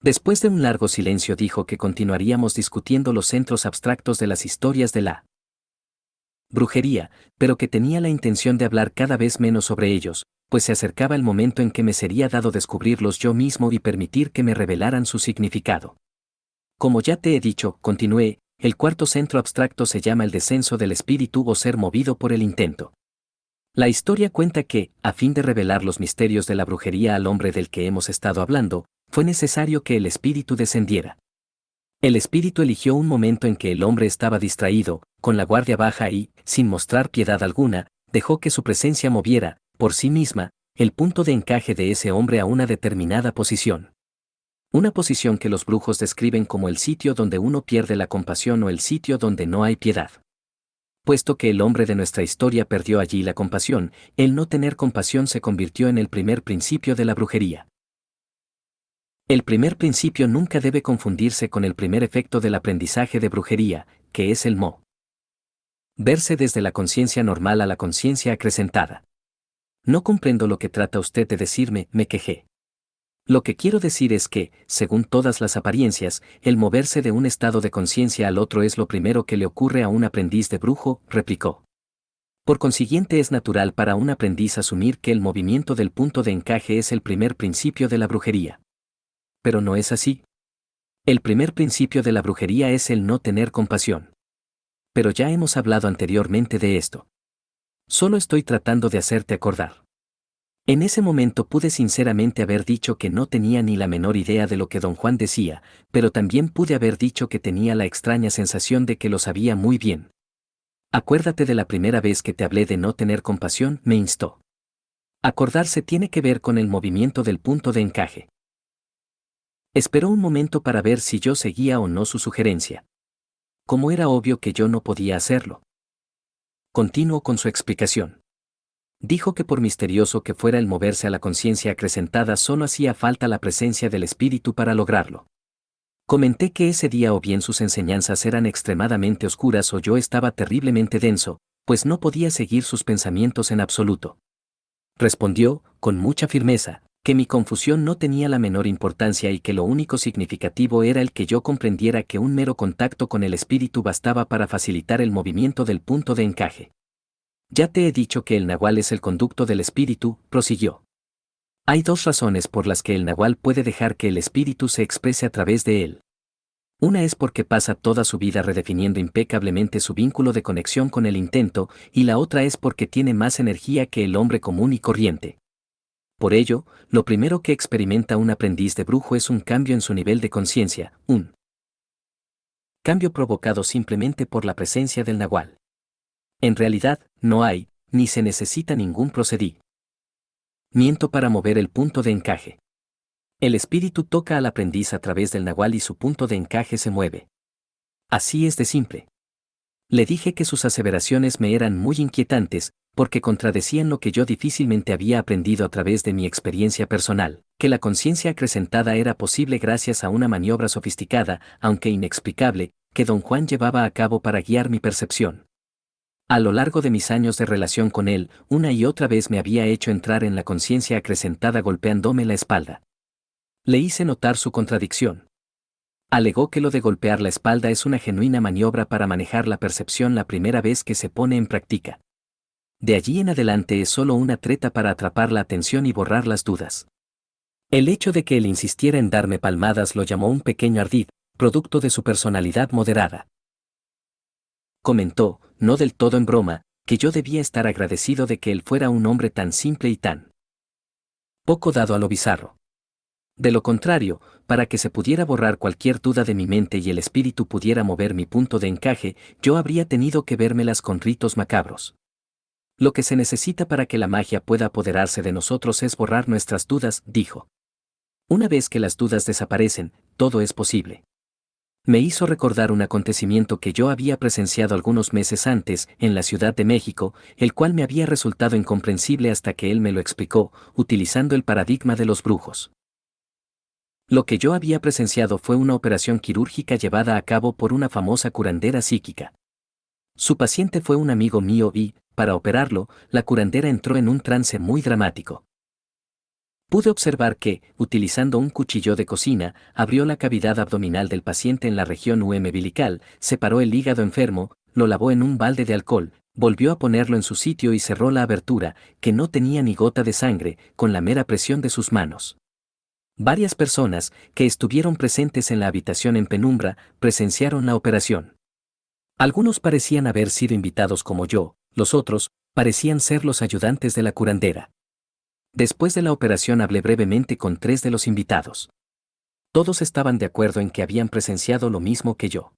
Después de un largo silencio dijo que continuaríamos discutiendo los centros abstractos de las historias de la brujería, pero que tenía la intención de hablar cada vez menos sobre ellos, pues se acercaba el momento en que me sería dado descubrirlos yo mismo y permitir que me revelaran su significado. Como ya te he dicho, continué, el cuarto centro abstracto se llama el descenso del espíritu o ser movido por el intento. La historia cuenta que, a fin de revelar los misterios de la brujería al hombre del que hemos estado hablando, fue necesario que el espíritu descendiera. El espíritu eligió un momento en que el hombre estaba distraído, con la guardia baja y, sin mostrar piedad alguna, dejó que su presencia moviera, por sí misma, el punto de encaje de ese hombre a una determinada posición. Una posición que los brujos describen como el sitio donde uno pierde la compasión o el sitio donde no hay piedad. Puesto que el hombre de nuestra historia perdió allí la compasión, el no tener compasión se convirtió en el primer principio de la brujería. El primer principio nunca debe confundirse con el primer efecto del aprendizaje de brujería, que es el verse desde la conciencia normal a la conciencia acrecentada. No comprendo lo que trata usted de decirme, me quejé. Lo que quiero decir es que, según todas las apariencias, el moverse de un estado de conciencia al otro es lo primero que le ocurre a un aprendiz de brujo, replicó. Por consiguiente es natural para un aprendiz asumir que el movimiento del punto de encaje es el primer principio de la brujería. Pero no es así. El primer principio de la brujería es el no tener compasión. Pero ya hemos hablado anteriormente de esto. Solo estoy tratando de hacerte acordar. En ese momento pude sinceramente haber dicho que no tenía ni la menor idea de lo que don Juan decía, pero también pude haber dicho que tenía la extraña sensación de que lo sabía muy bien. Acuérdate de la primera vez que te hablé de no tener compasión, me instó. Acordarse tiene que ver con el movimiento del punto de encaje. Esperó un momento para ver si yo seguía o no su sugerencia. Como era obvio que yo no podía hacerlo. Continuó con su explicación. Dijo que por misterioso que fuera el moverse a la conciencia acrecentada solo hacía falta la presencia del espíritu para lograrlo. Comenté que ese día o bien sus enseñanzas eran extremadamente oscuras o yo estaba terriblemente denso, pues no podía seguir sus pensamientos en absoluto. Respondió, con mucha firmeza, que mi confusión no tenía la menor importancia y que lo único significativo era el que yo comprendiera que un mero contacto con el espíritu bastaba para facilitar el movimiento del punto de encaje. Ya te he dicho que el nahual es el conducto del espíritu, prosiguió. Hay dos razones por las que el nahual puede dejar que el espíritu se exprese a través de él. Una es porque pasa toda su vida redefiniendo impecablemente su vínculo de conexión con el intento, y la otra es porque tiene más energía que el hombre común y corriente. Por ello, lo primero que experimenta un aprendiz de brujo es un cambio en su nivel de conciencia, un cambio provocado simplemente por la presencia del nahual. En realidad, no hay, ni se necesita ningún procedimiento para mover el punto de encaje. El espíritu toca al aprendiz a través del nahual y su punto de encaje se mueve. Así es de simple. Le dije que sus aseveraciones me eran muy inquietantes, porque contradecían lo que yo difícilmente había aprendido a través de mi experiencia personal, que la conciencia acrecentada era posible gracias a una maniobra sofisticada, aunque inexplicable, que don Juan llevaba a cabo para guiar mi percepción. A lo largo de mis años de relación con él, una y otra vez me había hecho entrar en la conciencia acrecentada golpeándome la espalda. Le hice notar su contradicción. Alegó que lo de golpear la espalda es una genuina maniobra para manejar la percepción la primera vez que se pone en práctica. De allí en adelante es solo una treta para atrapar la atención y borrar las dudas. El hecho de que él insistiera en darme palmadas lo llamó un pequeño ardid, producto de su personalidad moderada. Comentó, no del todo en broma, que yo debía estar agradecido de que él fuera un hombre tan simple y tan poco dado a lo bizarro. De lo contrario, para que se pudiera borrar cualquier duda de mi mente y el espíritu pudiera mover mi punto de encaje, yo habría tenido que vérmelas con ritos macabros. Lo que se necesita para que la magia pueda apoderarse de nosotros es borrar nuestras dudas, dijo. Una vez que las dudas desaparecen, todo es posible. Me hizo recordar un acontecimiento que yo había presenciado algunos meses antes, en la Ciudad de México, el cual me había resultado incomprensible hasta que él me lo explicó, utilizando el paradigma de los brujos. Lo que yo había presenciado fue una operación quirúrgica llevada a cabo por una famosa curandera psíquica. Su paciente fue un amigo mío y, para operarlo, la curandera entró en un trance muy dramático. Pude observar que, utilizando un cuchillo de cocina, abrió la cavidad abdominal del paciente en la región umbilical, separó el hígado enfermo, lo lavó en un balde de alcohol, volvió a ponerlo en su sitio y cerró la abertura, que no tenía ni gota de sangre, con la mera presión de sus manos. Varias personas, que estuvieron presentes en la habitación en penumbra, presenciaron la operación. Algunos parecían haber sido invitados como yo, los otros, parecían ser los ayudantes de la curandera. Después de la operación hablé brevemente con 3 de los invitados. Todos estaban de acuerdo en que habían presenciado lo mismo que yo.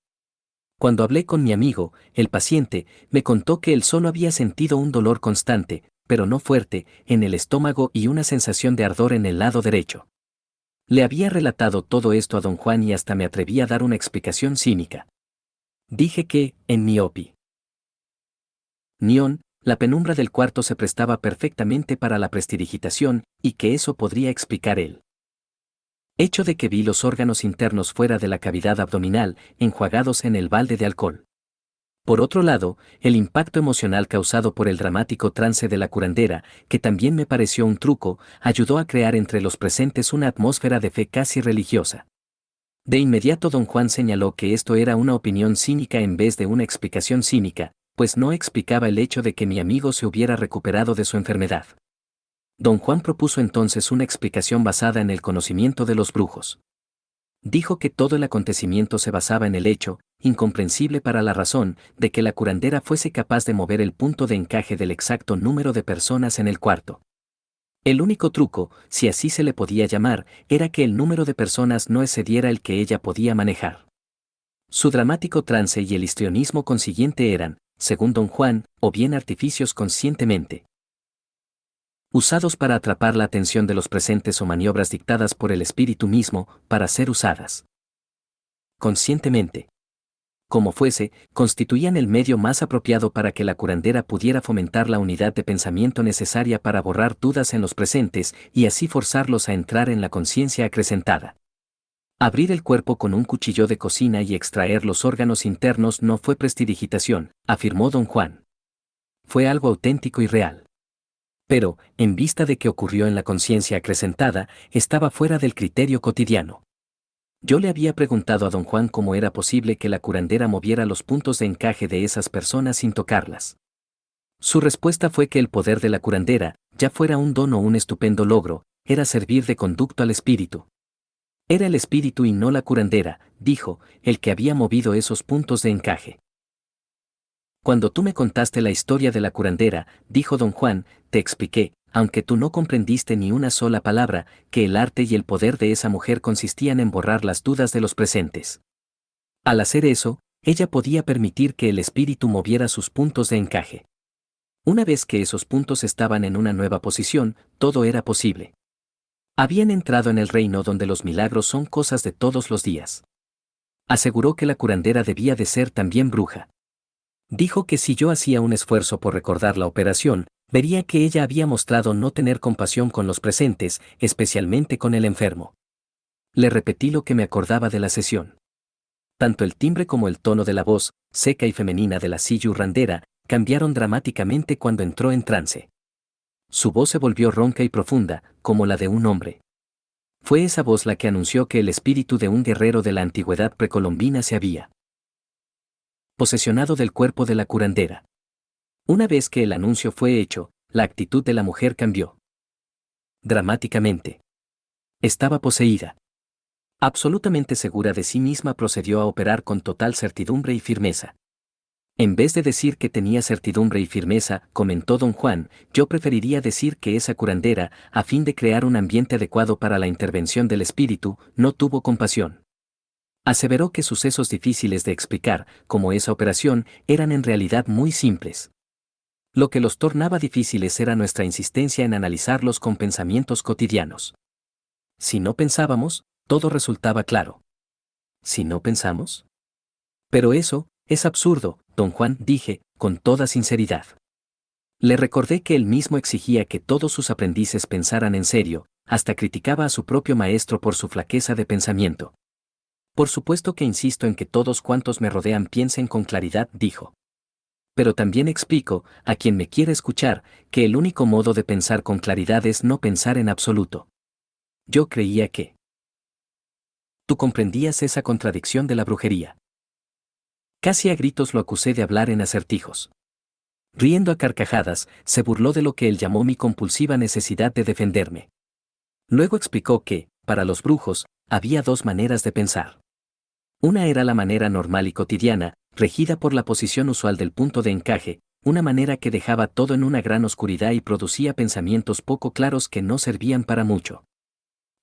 Cuando hablé con mi amigo, el paciente, me contó que él solo había sentido un dolor constante, pero no fuerte, en el estómago y una sensación de ardor en el lado derecho. Le había relatado todo esto a don Juan y hasta me atreví a dar una explicación cínica. Dije que, en mi opinión, la penumbra del cuarto se prestaba perfectamente para la prestidigitación, y que eso podría explicar el hecho de que vi los órganos internos fuera de la cavidad abdominal, enjuagados en el balde de alcohol. Por otro lado, el impacto emocional causado por el dramático trance de la curandera, que también me pareció un truco, ayudó a crear entre los presentes una atmósfera de fe casi religiosa. De inmediato don Juan señaló que esto era una opinión cínica en vez de una explicación cínica, pues no explicaba el hecho de que mi amigo se hubiera recuperado de su enfermedad. Don Juan propuso entonces una explicación basada en el conocimiento de los brujos. Dijo que todo el acontecimiento se basaba en el hecho, incomprensible para la razón, de que la curandera fuese capaz de mover el punto de encaje del exacto número de personas en el cuarto. El único truco, si así se le podía llamar, era que el número de personas no excediera el que ella podía manejar. Su dramático trance y el histrionismo consiguiente eran, según don Juan, o bien artificios conscientemente usados para atrapar la atención de los presentes o maniobras dictadas por el espíritu mismo, para ser usadas conscientemente. Como fuese, constituían el medio más apropiado para que la curandera pudiera fomentar la unidad de pensamiento necesaria para borrar dudas en los presentes y así forzarlos a entrar en la conciencia acrecentada. Abrir el cuerpo con un cuchillo de cocina y extraer los órganos internos no fue prestidigitación, afirmó don Juan. Fue algo auténtico y real. Pero, en vista de que ocurrió en la conciencia acrecentada, estaba fuera del criterio cotidiano. Yo le había preguntado a don Juan cómo era posible que la curandera moviera los puntos de encaje de esas personas sin tocarlas. Su respuesta fue que el poder de la curandera, ya fuera un don o un estupendo logro, era servir de conducto al espíritu. Era el espíritu y no la curandera, dijo, el que había movido esos puntos de encaje. Cuando tú me contaste la historia de la curandera, dijo don Juan, te expliqué, aunque tú no comprendiste ni una sola palabra, que el arte y el poder de esa mujer consistían en borrar las dudas de los presentes. Al hacer eso, ella podía permitir que el espíritu moviera sus puntos de encaje. Una vez que esos puntos estaban en una nueva posición, todo era posible. Habían entrado en el reino donde los milagros son cosas de todos los días. Aseguró que la curandera debía de ser también bruja. Dijo que si yo hacía un esfuerzo por recordar la operación, vería que ella había mostrado no tener compasión con los presentes, especialmente con el enfermo. Le repetí lo que me acordaba de la sesión. Tanto el timbre como el tono de la voz, seca y femenina de la sillurrandera, cambiaron dramáticamente cuando entró en trance. Su voz se volvió ronca y profunda, como la de un hombre. Fue esa voz la que anunció que el espíritu de un guerrero de la antigüedad precolombina se había posesionado del cuerpo de la curandera. Una vez que el anuncio fue hecho, la actitud de la mujer cambió dramáticamente. Estaba poseída. Absolutamente segura de sí misma procedió a operar con total certidumbre y firmeza. En vez de decir que tenía certidumbre y firmeza, comentó don Juan, yo preferiría decir que esa curandera, a fin de crear un ambiente adecuado para la intervención del espíritu, no tuvo compasión. Aseveró que sucesos difíciles de explicar, como esa operación, eran en realidad muy simples. Lo que los tornaba difíciles era nuestra insistencia en analizarlos con pensamientos cotidianos. Si no pensábamos, todo resultaba claro. Si no pensamos. Pero eso, es absurdo, don Juan, dije, con toda sinceridad. Le recordé que él mismo exigía que todos sus aprendices pensaran en serio, hasta criticaba a su propio maestro por su flaqueza de pensamiento. Por supuesto que insisto en que todos cuantos me rodean piensen con claridad, dijo. Pero también explico, a quien me quiera escuchar, que el único modo de pensar con claridad es no pensar en absoluto. Yo creía que tú comprendías esa contradicción de la brujería. Casi a gritos lo acusé de hablar en acertijos. Riendo a carcajadas, se burló de lo que él llamó mi compulsiva necesidad de defenderme. Luego explicó que, para los brujos, había dos maneras de pensar. Una era la manera normal y cotidiana, regida por la posición usual del punto de encaje, una manera que dejaba todo en una gran oscuridad y producía pensamientos poco claros que no servían para mucho.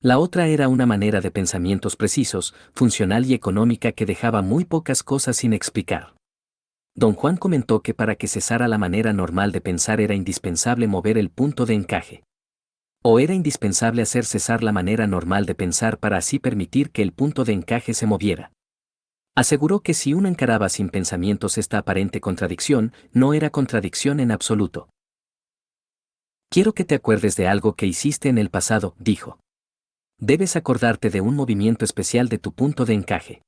La otra era una manera de pensamientos precisos, funcional y económica que dejaba muy pocas cosas sin explicar. Don Juan comentó que para que cesara la manera normal de pensar era indispensable mover el punto de encaje. O era indispensable hacer cesar la manera normal de pensar para así permitir que el punto de encaje se moviera. Aseguró que si uno encaraba sin pensamientos esta aparente contradicción, no era contradicción en absoluto. Quiero que te acuerdes de algo que hiciste en el pasado, dijo. Debes acordarte de un movimiento especial de tu punto de encaje.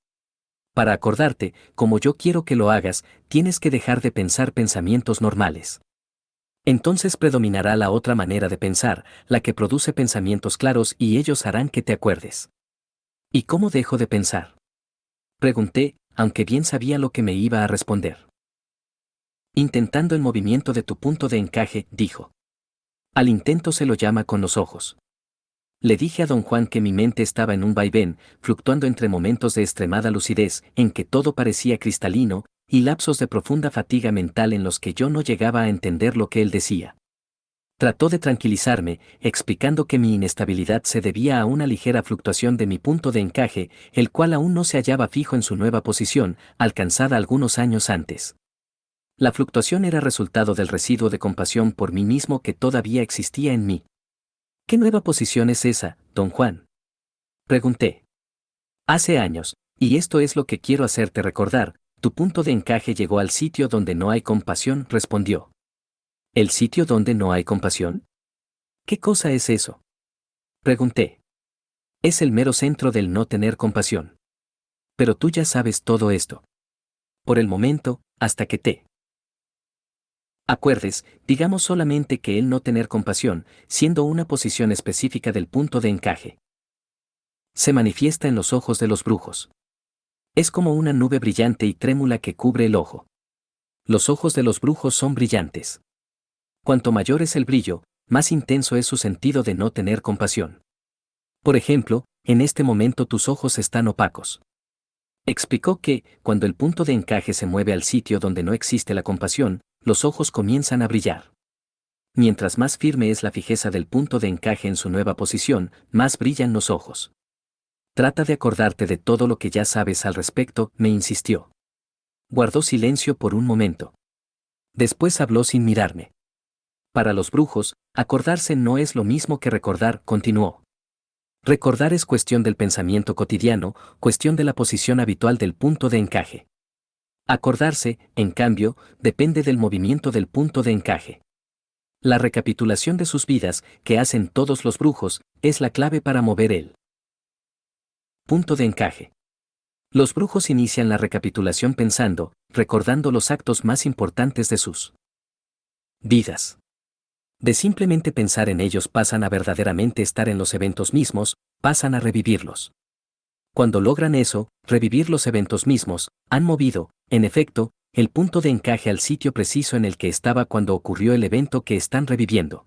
Para acordarte, como yo quiero que lo hagas, tienes que dejar de pensar pensamientos normales. Entonces predominará la otra manera de pensar, la que produce pensamientos claros y ellos harán que te acuerdes. ¿Y cómo dejo de pensar? Pregunté, aunque bien sabía lo que me iba a responder. Intentando el movimiento de tu punto de encaje, dijo. Al intento se lo llama con los ojos. Le dije a don Juan que mi mente estaba en un vaivén, fluctuando entre momentos de extremada lucidez, en que todo parecía cristalino, y lapsos de profunda fatiga mental en los que yo no llegaba a entender lo que él decía. Trató de tranquilizarme, explicando que mi inestabilidad se debía a una ligera fluctuación de mi punto de encaje, el cual aún no se hallaba fijo en su nueva posición, alcanzada algunos años antes. La fluctuación era resultado del residuo de compasión por mí mismo que todavía existía en mí. ¿Qué nueva posición es esa, don Juan? Pregunté. Hace años, y esto es lo que quiero hacerte recordar, tu punto de encaje llegó al sitio donde no hay compasión, respondió. ¿El sitio donde no hay compasión? ¿Qué cosa es eso? Pregunté. Es el mero centro del no tener compasión. Pero tú ya sabes todo esto. Por el momento, hasta que te acuerdes, digamos solamente que el no tener compasión, siendo una posición específica del punto de encaje, se manifiesta en los ojos de los brujos. Es como una nube brillante y trémula que cubre el ojo. Los ojos de los brujos son brillantes. Cuanto mayor es el brillo, más intenso es su sentido de no tener compasión. Por ejemplo, en este momento tus ojos están opacos. Explicó que, cuando el punto de encaje se mueve al sitio donde no existe la compasión, los ojos comienzan a brillar. Mientras más firme es la fijeza del punto de encaje en su nueva posición, más brillan los ojos. Trata de acordarte de todo lo que ya sabes al respecto, me insistió. Guardó silencio por un momento. Después habló sin mirarme. Para los brujos, acordarse no es lo mismo que recordar, continuó. Recordar es cuestión del pensamiento cotidiano, cuestión de la posición habitual del punto de encaje. Acordarse, en cambio, depende del movimiento del punto de encaje. La recapitulación de sus vidas, que hacen todos los brujos, es la clave para mover el punto de encaje. Los brujos inician la recapitulación pensando, recordando los actos más importantes de sus vidas. De simplemente pensar en ellos pasan a verdaderamente estar en los eventos mismos, pasan a revivirlos. Cuando logran eso, revivir los eventos mismos, han movido, en efecto, el punto de encaje al sitio preciso en el que estaba cuando ocurrió el evento que están reviviendo.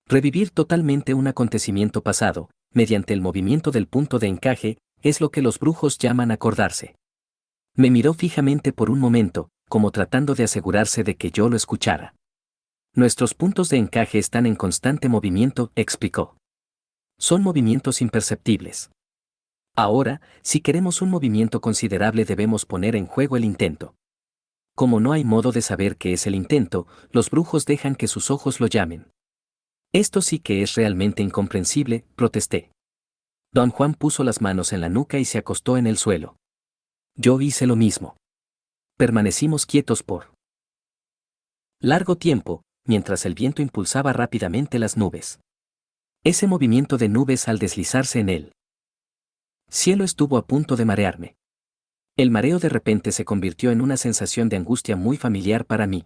Revivir totalmente un acontecimiento pasado, mediante el movimiento del punto de encaje, es lo que los brujos llaman acordarse. Me miró fijamente por un momento, como tratando de asegurarse de que yo lo escuchara. Nuestros puntos de encaje están en constante movimiento, explicó. Son movimientos imperceptibles. Ahora, si queremos un movimiento considerable debemos poner en juego el intento. Como no hay modo de saber qué es el intento, los brujos dejan que sus ojos lo llamen. Esto sí que es realmente incomprensible, protesté. Don Juan puso las manos en la nuca y se acostó en el suelo. Yo hice lo mismo. Permanecimos quietos por largo tiempo, mientras el viento impulsaba rápidamente las nubes. Ese movimiento de nubes al deslizarse en él cielo estuvo a punto de marearme. El mareo de repente se convirtió en una sensación de angustia muy familiar para mí.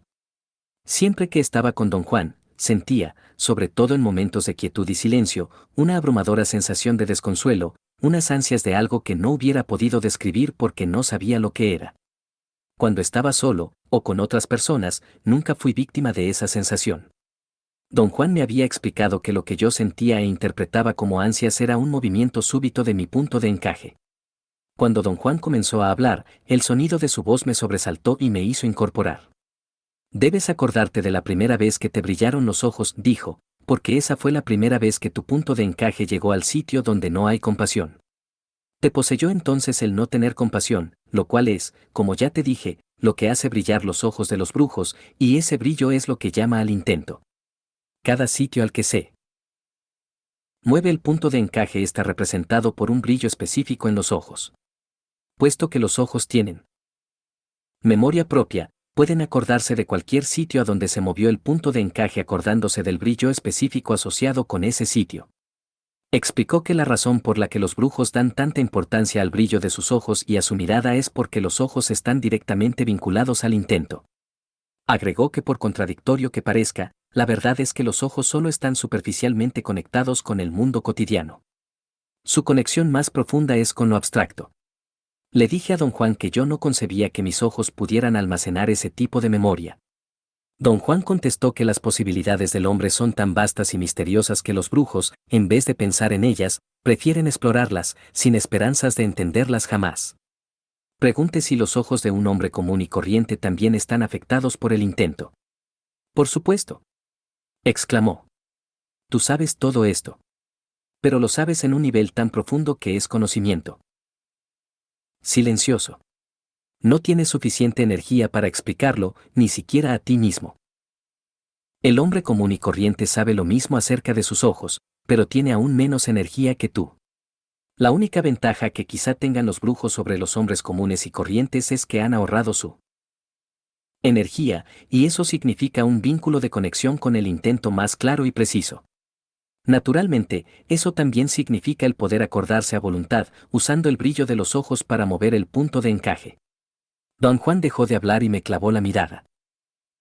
Siempre que estaba con don Juan, sentía, sobre todo en momentos de quietud y silencio, una abrumadora sensación de desconsuelo, unas ansias de algo que no hubiera podido describir porque no sabía lo que era. Cuando estaba solo, o con otras personas, nunca fui víctima de esa sensación. Don Juan me había explicado que lo que yo sentía e interpretaba como ansias era un movimiento súbito de mi punto de encaje. Cuando don Juan comenzó a hablar, el sonido de su voz me sobresaltó y me hizo incorporar. Debes acordarte de la primera vez que te brillaron los ojos, dijo, porque esa fue la primera vez que tu punto de encaje llegó al sitio donde no hay compasión. Te poseyó entonces el no tener compasión, lo cual es, como ya te dije, lo que hace brillar los ojos de los brujos, y ese brillo es lo que llama al intento. Cada sitio al que se mueve el punto de encaje está representado por un brillo específico en los ojos. Puesto que los ojos tienen memoria propia, pueden acordarse de cualquier sitio a donde se movió el punto de encaje acordándose del brillo específico asociado con ese sitio. Explicó que la razón por la que los brujos dan tanta importancia al brillo de sus ojos y a su mirada es porque los ojos están directamente vinculados al intento. Agregó que por contradictorio que parezca, la verdad es que los ojos solo están superficialmente conectados con el mundo cotidiano. Su conexión más profunda es con lo abstracto. Le dije a don Juan que yo no concebía que mis ojos pudieran almacenar ese tipo de memoria. Don Juan contestó que las posibilidades del hombre son tan vastas y misteriosas que los brujos, en vez de pensar en ellas, prefieren explorarlas, sin esperanzas de entenderlas jamás. Pregunte si los ojos de un hombre común y corriente también están afectados por el intento. Por supuesto, exclamó. Tú sabes todo esto. Pero lo sabes en un nivel tan profundo que es conocimiento. Silencioso. No tienes suficiente energía para explicarlo, ni siquiera a ti mismo. El hombre común y corriente sabe lo mismo acerca de sus ojos, pero tiene aún menos energía que tú. La única ventaja que quizá tengan los brujos sobre los hombres comunes y corrientes es que han ahorrado su energía, y eso significa un vínculo de conexión con el intento más claro y preciso. Naturalmente, eso también significa el poder acordarse a voluntad, usando el brillo de los ojos para mover el punto de encaje. Don Juan dejó de hablar y me clavó la mirada.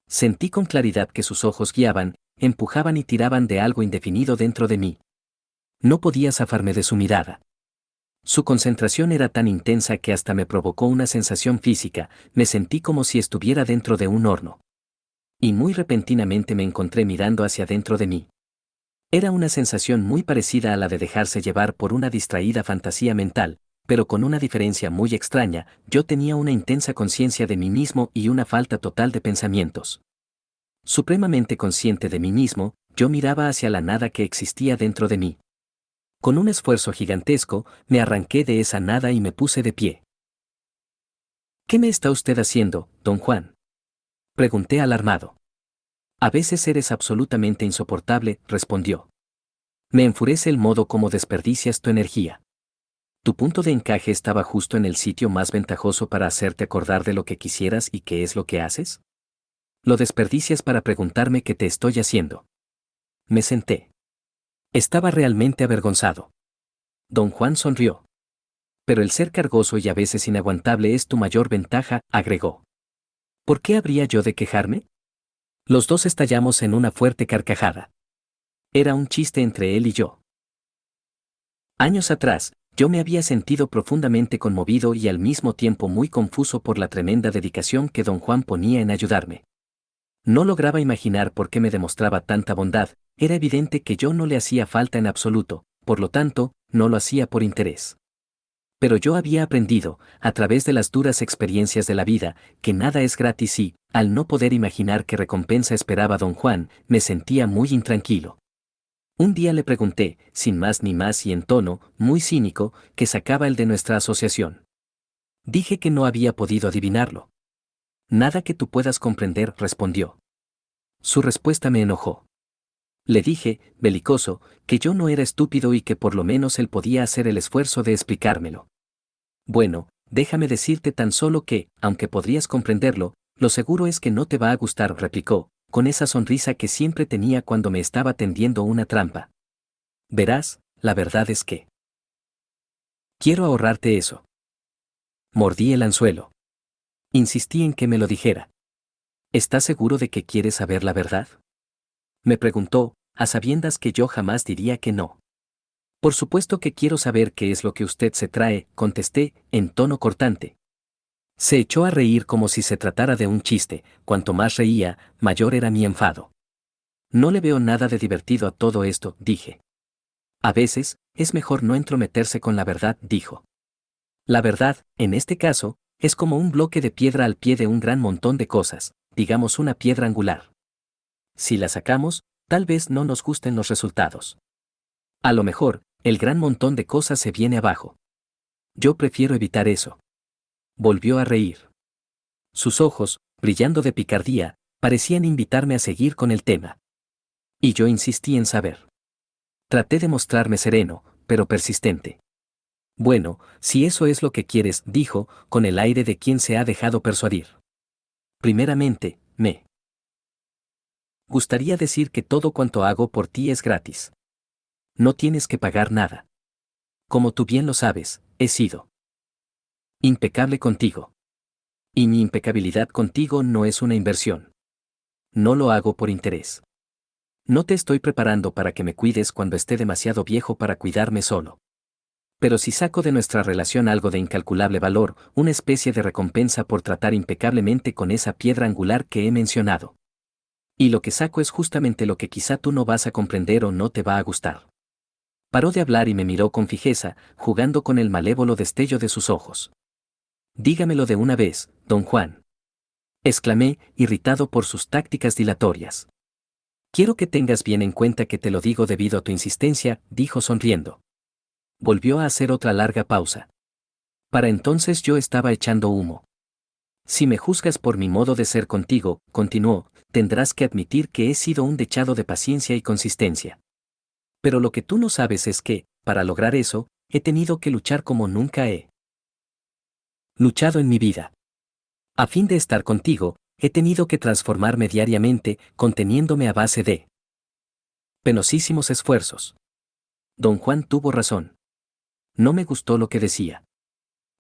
Sentí con claridad que sus ojos guiaban, empujaban y tiraban de algo indefinido dentro de mí. No podía zafarme de su mirada. Su concentración era tan intensa que hasta me provocó una sensación física, me sentí como si estuviera dentro de un horno. Y muy repentinamente me encontré mirando hacia dentro de mí. Era una sensación muy parecida a la de dejarse llevar por una distraída fantasía mental, pero con una diferencia muy extraña, yo tenía una intensa conciencia de mí mismo y una falta total de pensamientos. Supremamente consciente de mí mismo, yo miraba hacia la nada que existía dentro de mí. Con un esfuerzo gigantesco, me arranqué de esa nada y me puse de pie. ¿Qué me está usted haciendo, don Juan? Pregunté alarmado. A veces eres absolutamente insoportable, respondió. Me enfurece el modo como desperdicias tu energía. Tu punto de encaje estaba justo en el sitio más ventajoso para hacerte acordar de lo que quisieras y qué es lo que haces. Lo desperdicias para preguntarme qué te estoy haciendo. Me senté. Estaba realmente avergonzado. Don Juan sonrió. Pero el ser cargoso y a veces inaguantable es tu mayor ventaja, agregó. ¿Por qué habría yo de quejarme? Los dos estallamos en una fuerte carcajada. Era un chiste entre él y yo. Años atrás, yo me había sentido profundamente conmovido y al mismo tiempo muy confuso por la tremenda dedicación que don Juan ponía en ayudarme. No lograba imaginar por qué me demostraba tanta bondad, era evidente que yo no le hacía falta en absoluto, por lo tanto, no lo hacía por interés. Pero yo había aprendido, a través de las duras experiencias de la vida, que nada es gratis y, al no poder imaginar qué recompensa esperaba don Juan, me sentía muy intranquilo. Un día le pregunté, sin más ni más y en tono, muy cínico, qué sacaba el de nuestra asociación. Dije que no había podido adivinarlo. Nada que tú puedas comprender, respondió. Su respuesta me enojó. Le dije, belicoso, que yo no era estúpido y que por lo menos él podía hacer el esfuerzo de explicármelo. Bueno, déjame decirte tan solo que, aunque podrías comprenderlo, lo seguro es que no te va a gustar, replicó, con esa sonrisa que siempre tenía cuando me estaba tendiendo una trampa. Verás, la verdad es que quiero ahorrarte eso. Mordí el anzuelo. Insistí en que me lo dijera. ¿Estás seguro de que quieres saber la verdad? Me preguntó, a sabiendas que yo jamás diría que no. Por supuesto que quiero saber qué es lo que usted se trae, contesté, en tono cortante. Se echó a reír como si se tratara de un chiste, cuanto más reía, mayor era mi enfado. No le veo nada de divertido a todo esto, dije. A veces, es mejor no entrometerse con la verdad, dijo. La verdad, en este caso, es como un bloque de piedra al pie de un gran montón de cosas, digamos una piedra angular. Si la sacamos, tal vez no nos gusten los resultados. A lo mejor, el gran montón de cosas se viene abajo. Yo prefiero evitar eso. Volvió a reír. Sus ojos, brillando de picardía, parecían invitarme a seguir con el tema. Y yo insistí en saber. Traté de mostrarme sereno, pero persistente. Bueno, si eso es lo que quieres, dijo, con el aire de quien se ha dejado persuadir. Primeramente, me gustaría decir que todo cuanto hago por ti es gratis. No tienes que pagar nada. Como tú bien lo sabes, he sido impecable contigo. Y mi impecabilidad contigo no es una inversión. No lo hago por interés. No te estoy preparando para que me cuides cuando esté demasiado viejo para cuidarme solo. Pero si saco de nuestra relación algo de incalculable valor, una especie de recompensa por tratar impecablemente con esa piedra angular que he mencionado. Y lo que saco es justamente lo que quizá tú no vas a comprender o no te va a gustar. Paró de hablar y me miró con fijeza, jugando con el malévolo destello de sus ojos. Dígamelo de una vez, don Juan. Exclamé, irritado por sus tácticas dilatorias. Quiero que tengas bien en cuenta que te lo digo debido a tu insistencia, dijo sonriendo. Volvió a hacer otra larga pausa. Para entonces yo estaba echando humo. Si me juzgas por mi modo de ser contigo, continuó, tendrás que admitir que he sido un dechado de paciencia y consistencia. Pero lo que tú no sabes es que, para lograr eso, he tenido que luchar como nunca he luchado en mi vida. A fin de estar contigo, he tenido que transformarme diariamente, conteniéndome a base de penosísimos esfuerzos. Don Juan tuvo razón. No me gustó lo que decía.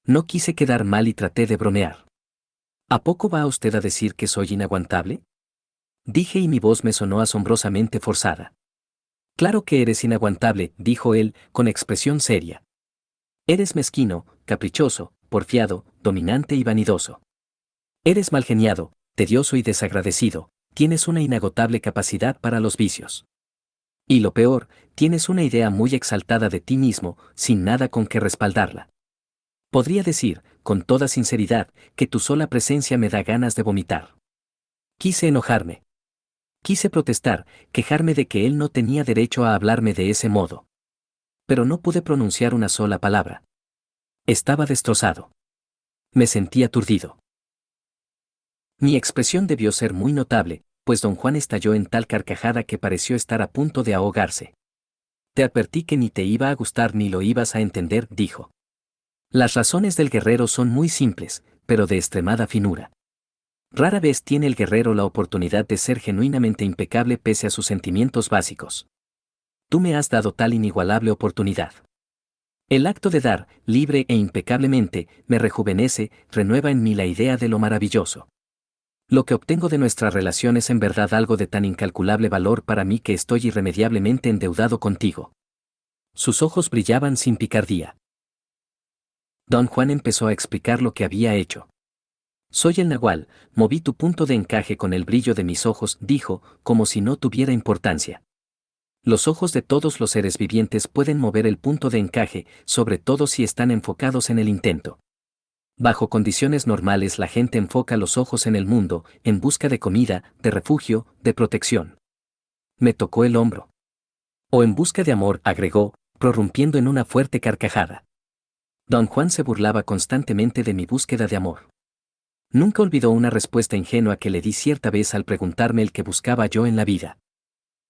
No quise quedar mal y traté de bromear. ¿A poco va usted a decir que soy inaguantable? Dije y mi voz me sonó asombrosamente forzada. Claro que eres inaguantable, dijo él, con expresión seria. Eres mezquino, caprichoso, porfiado, dominante y vanidoso. Eres malgeniado, tedioso y desagradecido, tienes una inagotable capacidad para los vicios. Y lo peor, tienes una idea muy exaltada de ti mismo, sin nada con que respaldarla. Podría decir, con toda sinceridad, que tu sola presencia me da ganas de vomitar. Quise enojarme. Quise protestar, quejarme de que él no tenía derecho a hablarme de ese modo. Pero no pude pronunciar una sola palabra. Estaba destrozado. Me sentí aturdido. Mi expresión debió ser muy notable, pues don Juan estalló en tal carcajada que pareció estar a punto de ahogarse. Te advertí que ni te iba a gustar ni lo ibas a entender, dijo. Las razones del guerrero son muy simples, pero de extremada finura. Rara vez tiene el guerrero la oportunidad de ser genuinamente impecable pese a sus sentimientos básicos. Tú me has dado tal inigualable oportunidad. El acto de dar, libre e impecablemente, me rejuvenece, renueva en mí la idea de lo maravilloso. Lo que obtengo de nuestra relación es en verdad algo de tan incalculable valor para mí que estoy irremediablemente endeudado contigo. Sus ojos brillaban sin picardía. Don Juan empezó a explicar lo que había hecho. Soy el nahual, moví tu punto de encaje con el brillo de mis ojos, dijo, como si no tuviera importancia. Los ojos de todos los seres vivientes pueden mover el punto de encaje, sobre todo si están enfocados en el intento. Bajo condiciones normales la gente enfoca los ojos en el mundo, en busca de comida, de refugio, de protección. Me tocó el hombro. O en busca de amor, agregó, prorrumpiendo en una fuerte carcajada. Don Juan se burlaba constantemente de mi búsqueda de amor. Nunca olvidó una respuesta ingenua que le di cierta vez al preguntarme el que buscaba yo en la vida.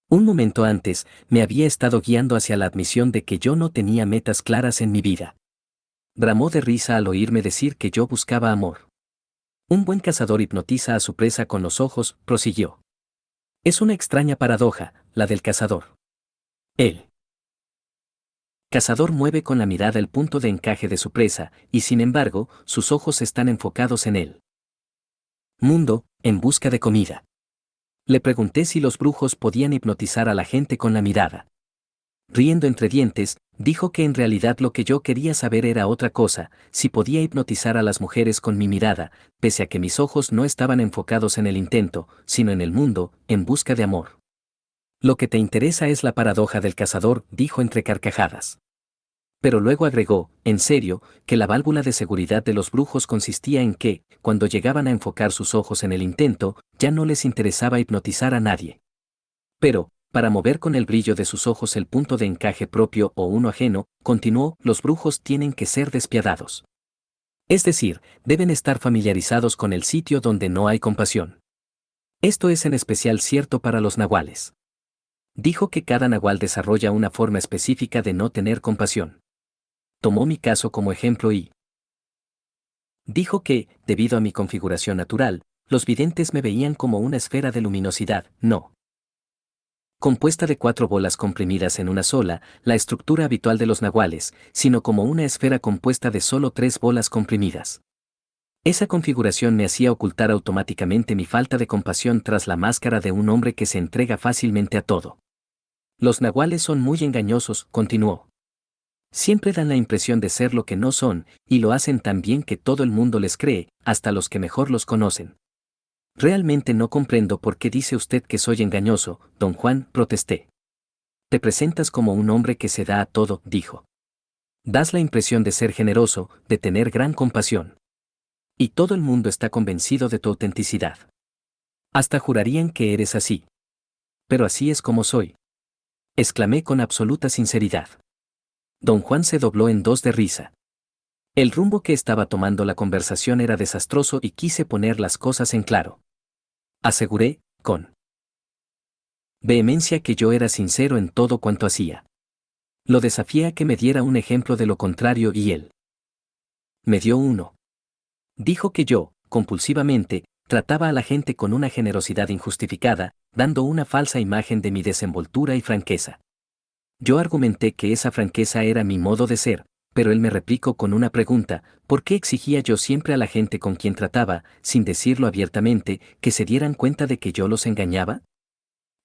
Un momento antes, me había estado guiando hacia la admisión de que yo no tenía metas claras en mi vida. Bramó de risa al oírme decir que yo buscaba amor. Un buen cazador hipnotiza a su presa con los ojos, prosiguió. Es una extraña paradoja, la del cazador. El cazador mueve con la mirada el punto de encaje de su presa, y sin embargo, sus ojos están enfocados en él. Mundo, en busca de comida. Le pregunté si los brujos podían hipnotizar a la gente con la mirada. Riendo entre dientes, dijo que en realidad lo que yo quería saber era otra cosa, si podía hipnotizar a las mujeres con mi mirada, pese a que mis ojos no estaban enfocados en el intento, sino en el mundo, en busca de amor. Lo que te interesa es la paradoja del cazador, dijo entre carcajadas. Pero luego agregó, en serio, que la válvula de seguridad de los brujos consistía en que, cuando llegaban a enfocar sus ojos en el intento, ya no les interesaba hipnotizar a nadie. Pero, para mover con el brillo de sus ojos el punto de encaje propio o uno ajeno, continuó, los brujos tienen que ser despiadados. Es decir, deben estar familiarizados con el sitio donde no hay compasión. Esto es en especial cierto para los nahuales. Dijo que cada nahual desarrolla una forma específica de no tener compasión. Tomó mi caso como ejemplo y dijo que, debido a mi configuración natural, los videntes me veían como una esfera de luminosidad, no compuesta de 4 bolas comprimidas en una sola, la estructura habitual de los nahuales, sino como una esfera compuesta de solo 3 bolas comprimidas. Esa configuración me hacía ocultar automáticamente mi falta de compasión tras la máscara de un hombre que se entrega fácilmente a todo. Los nahuales son muy engañosos, continuó. Siempre dan la impresión de ser lo que no son, y lo hacen tan bien que todo el mundo les cree, hasta los que mejor los conocen. Realmente no comprendo por qué dice usted que soy engañoso, don Juan, protesté. Te presentas como un hombre que se da a todo, dijo. Das la impresión de ser generoso, de tener gran compasión. Y todo el mundo está convencido de tu autenticidad. Hasta jurarían que eres así. Pero así es como soy. Exclamé con absoluta sinceridad. Don Juan se dobló en dos de risa. El rumbo que estaba tomando la conversación era desastroso y quise poner las cosas en claro. Aseguré, con vehemencia, que yo era sincero en todo cuanto hacía. Lo desafié a que me diera un ejemplo de lo contrario y él me dio uno. Dijo que yo, compulsivamente, trataba a la gente con una generosidad injustificada, dando una falsa imagen de mi desenvoltura y franqueza. Yo argumenté que esa franqueza era mi modo de ser, pero él me replicó con una pregunta: ¿por qué exigía yo siempre a la gente con quien trataba, sin decirlo abiertamente, que se dieran cuenta de que yo los engañaba?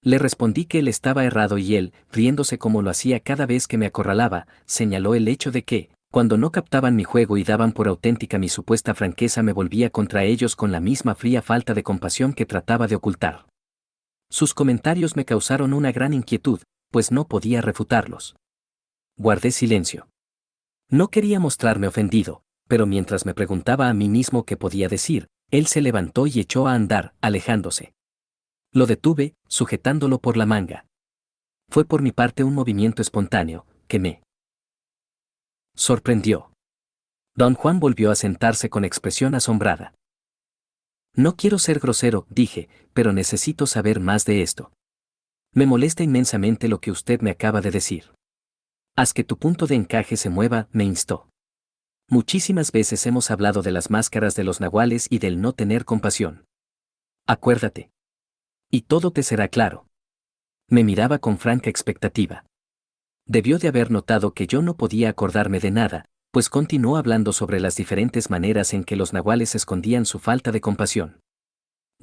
Le respondí que él estaba errado y él, riéndose como lo hacía cada vez que me acorralaba, señaló el hecho de que, cuando no captaban mi juego y daban por auténtica mi supuesta franqueza, me volvía contra ellos con la misma fría falta de compasión que trataba de ocultar. Sus comentarios me causaron una gran inquietud, pues no podía refutarlos. Guardé silencio. No quería mostrarme ofendido, pero mientras me preguntaba a mí mismo qué podía decir, él se levantó y echó a andar, alejándose. Lo detuve, sujetándolo por la manga. Fue por mi parte un movimiento espontáneo, que me sorprendió. Don Juan volvió a sentarse con expresión asombrada. No quiero ser grosero, dije, pero necesito saber más de esto. Me molesta inmensamente lo que usted me acaba de decir. Haz que tu punto de encaje se mueva, me instó. Muchísimas veces hemos hablado de las máscaras de los nahuales y del no tener compasión. Acuérdate. Y todo te será claro. Me miraba con franca expectativa. Debió de haber notado que yo no podía acordarme de nada, pues continuó hablando sobre las diferentes maneras en que los nahuales escondían su falta de compasión.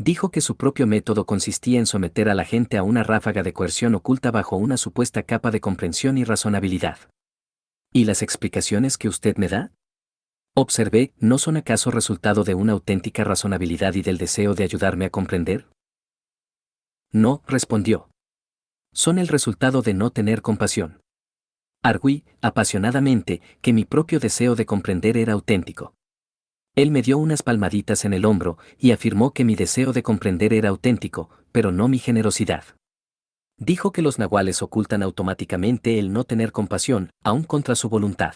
Dijo que su propio método consistía en someter a la gente a una ráfaga de coerción oculta bajo una supuesta capa de comprensión y razonabilidad. ¿Y las explicaciones que usted me da?, observé, ¿no son acaso resultado de una auténtica razonabilidad y del deseo de ayudarme a comprender? No, respondió. Son el resultado de no tener compasión. Arguí, apasionadamente, que mi propio deseo de comprender era auténtico. Él me dio unas palmaditas en el hombro y afirmó que mi deseo de comprender era auténtico, pero no mi generosidad. Dijo que los nahuales ocultan automáticamente el no tener compasión, aun contra su voluntad.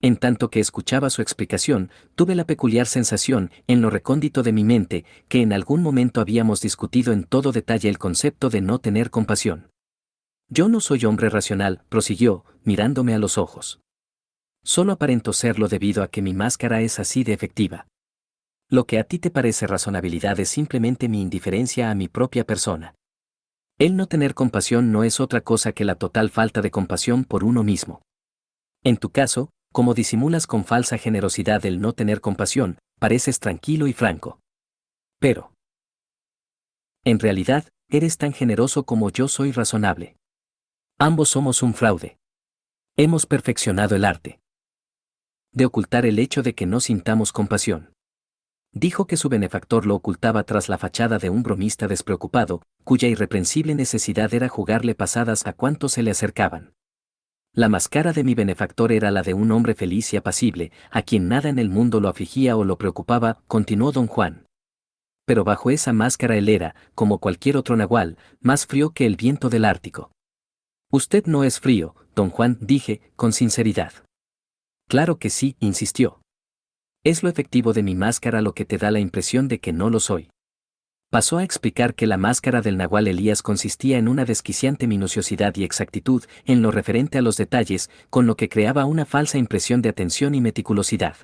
En tanto que escuchaba su explicación, tuve la peculiar sensación, en lo recóndito de mi mente, que en algún momento habíamos discutido en todo detalle el concepto de no tener compasión. Yo no soy hombre racional, prosiguió, mirándome a los ojos. Solo aparento serlo debido a que mi máscara es así de efectiva. Lo que a ti te parece razonabilidad es simplemente mi indiferencia a mi propia persona. El no tener compasión no es otra cosa que la total falta de compasión por uno mismo. En tu caso, como disimulas con falsa generosidad el no tener compasión, pareces tranquilo y franco. Pero En realidad, eres tan generoso como yo soy razonable. Ambos somos un fraude. Hemos perfeccionado el arte de ocultar el hecho de que no sintamos compasión. Dijo que su benefactor lo ocultaba tras la fachada de un bromista despreocupado, cuya irreprensible necesidad era jugarle pasadas a cuantos se le acercaban. La máscara de mi benefactor era la de un hombre feliz y apacible, a quien nada en el mundo lo afligía o lo preocupaba, continuó don Juan. Pero bajo esa máscara él era, como cualquier otro nahual, más frío que el viento del Ártico. Usted no es frío, don Juan, dije, con sinceridad. Claro que sí, insistió. Es lo efectivo de mi máscara lo que te da la impresión de que no lo soy. Pasó a explicar que la máscara del nahual Elías consistía en una desquiciante minuciosidad y exactitud en lo referente a los detalles, con lo que creaba una falsa impresión de atención y meticulosidad.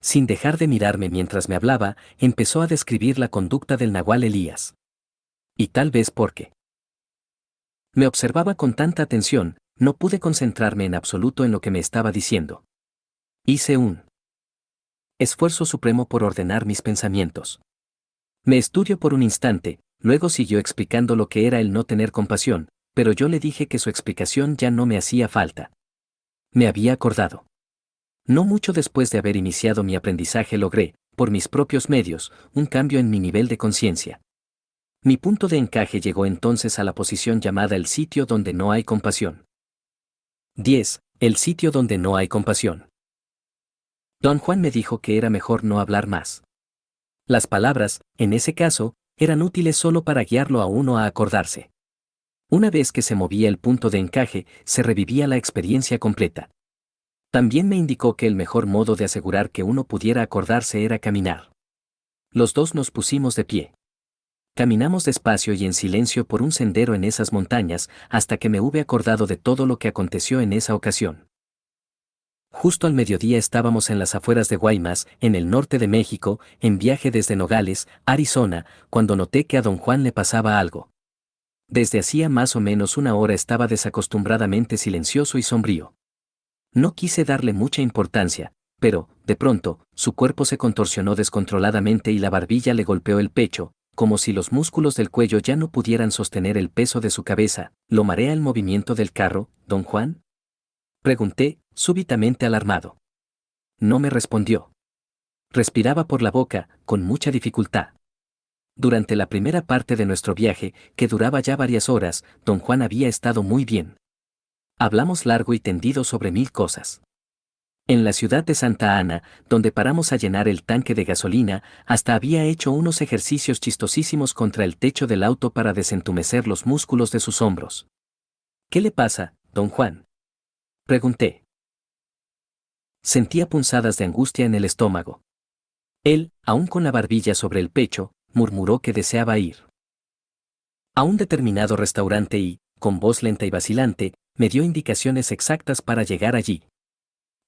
Sin dejar de mirarme mientras me hablaba, empezó a describir la conducta del nahual Elías. Y tal vez porque me observaba con tanta atención, no pude concentrarme en absoluto en lo que me estaba diciendo. Hice un esfuerzo supremo por ordenar mis pensamientos. Me estudió por un instante, luego siguió explicando lo que era el no tener compasión, pero yo le dije que su explicación ya no me hacía falta. Me había acordado. No mucho después de haber iniciado mi aprendizaje logré, por mis propios medios, un cambio en mi nivel de conciencia. Mi punto de encaje llegó entonces a la posición llamada el sitio donde no hay compasión. 10. El sitio donde no hay compasión. Don Juan me dijo que era mejor no hablar más. Las palabras, en ese caso, eran útiles solo para guiarlo a uno a acordarse. Una vez que se movía el punto de encaje, se revivía la experiencia completa. También me indicó que el mejor modo de asegurar que uno pudiera acordarse era caminar. Los dos nos pusimos de pie. Caminamos despacio y en silencio por un sendero en esas montañas, hasta que me hube acordado de todo lo que aconteció en esa ocasión. Justo al mediodía estábamos en las afueras de Guaymas, en el norte de México, en viaje desde Nogales, Arizona, cuando noté que a don Juan le pasaba algo. Desde hacía más o menos una hora estaba desacostumbradamente silencioso y sombrío. No quise darle mucha importancia, pero, de pronto, su cuerpo se contorsionó descontroladamente y la barbilla le golpeó el pecho, como si los músculos del cuello ya no pudieran sostener el peso de su cabeza. ¿Lo marea el movimiento del carro, don Juan? Pregunté, súbitamente alarmado. No me respondió. Respiraba por la boca, con mucha dificultad. Durante la primera parte de nuestro viaje, que duraba ya varias horas, don Juan había estado muy bien. Hablamos largo y tendido sobre mil cosas. En la ciudad de Santa Ana, donde paramos a llenar el tanque de gasolina, hasta había hecho unos ejercicios chistosísimos contra el techo del auto para desentumecer los músculos de sus hombros. ¿Qué le pasa, don Juan? Pregunté. Sentía punzadas de angustia en el estómago. Él, aún con la barbilla sobre el pecho, murmuró que deseaba ir a un determinado restaurante y, con voz lenta y vacilante, me dio indicaciones exactas para llegar allí.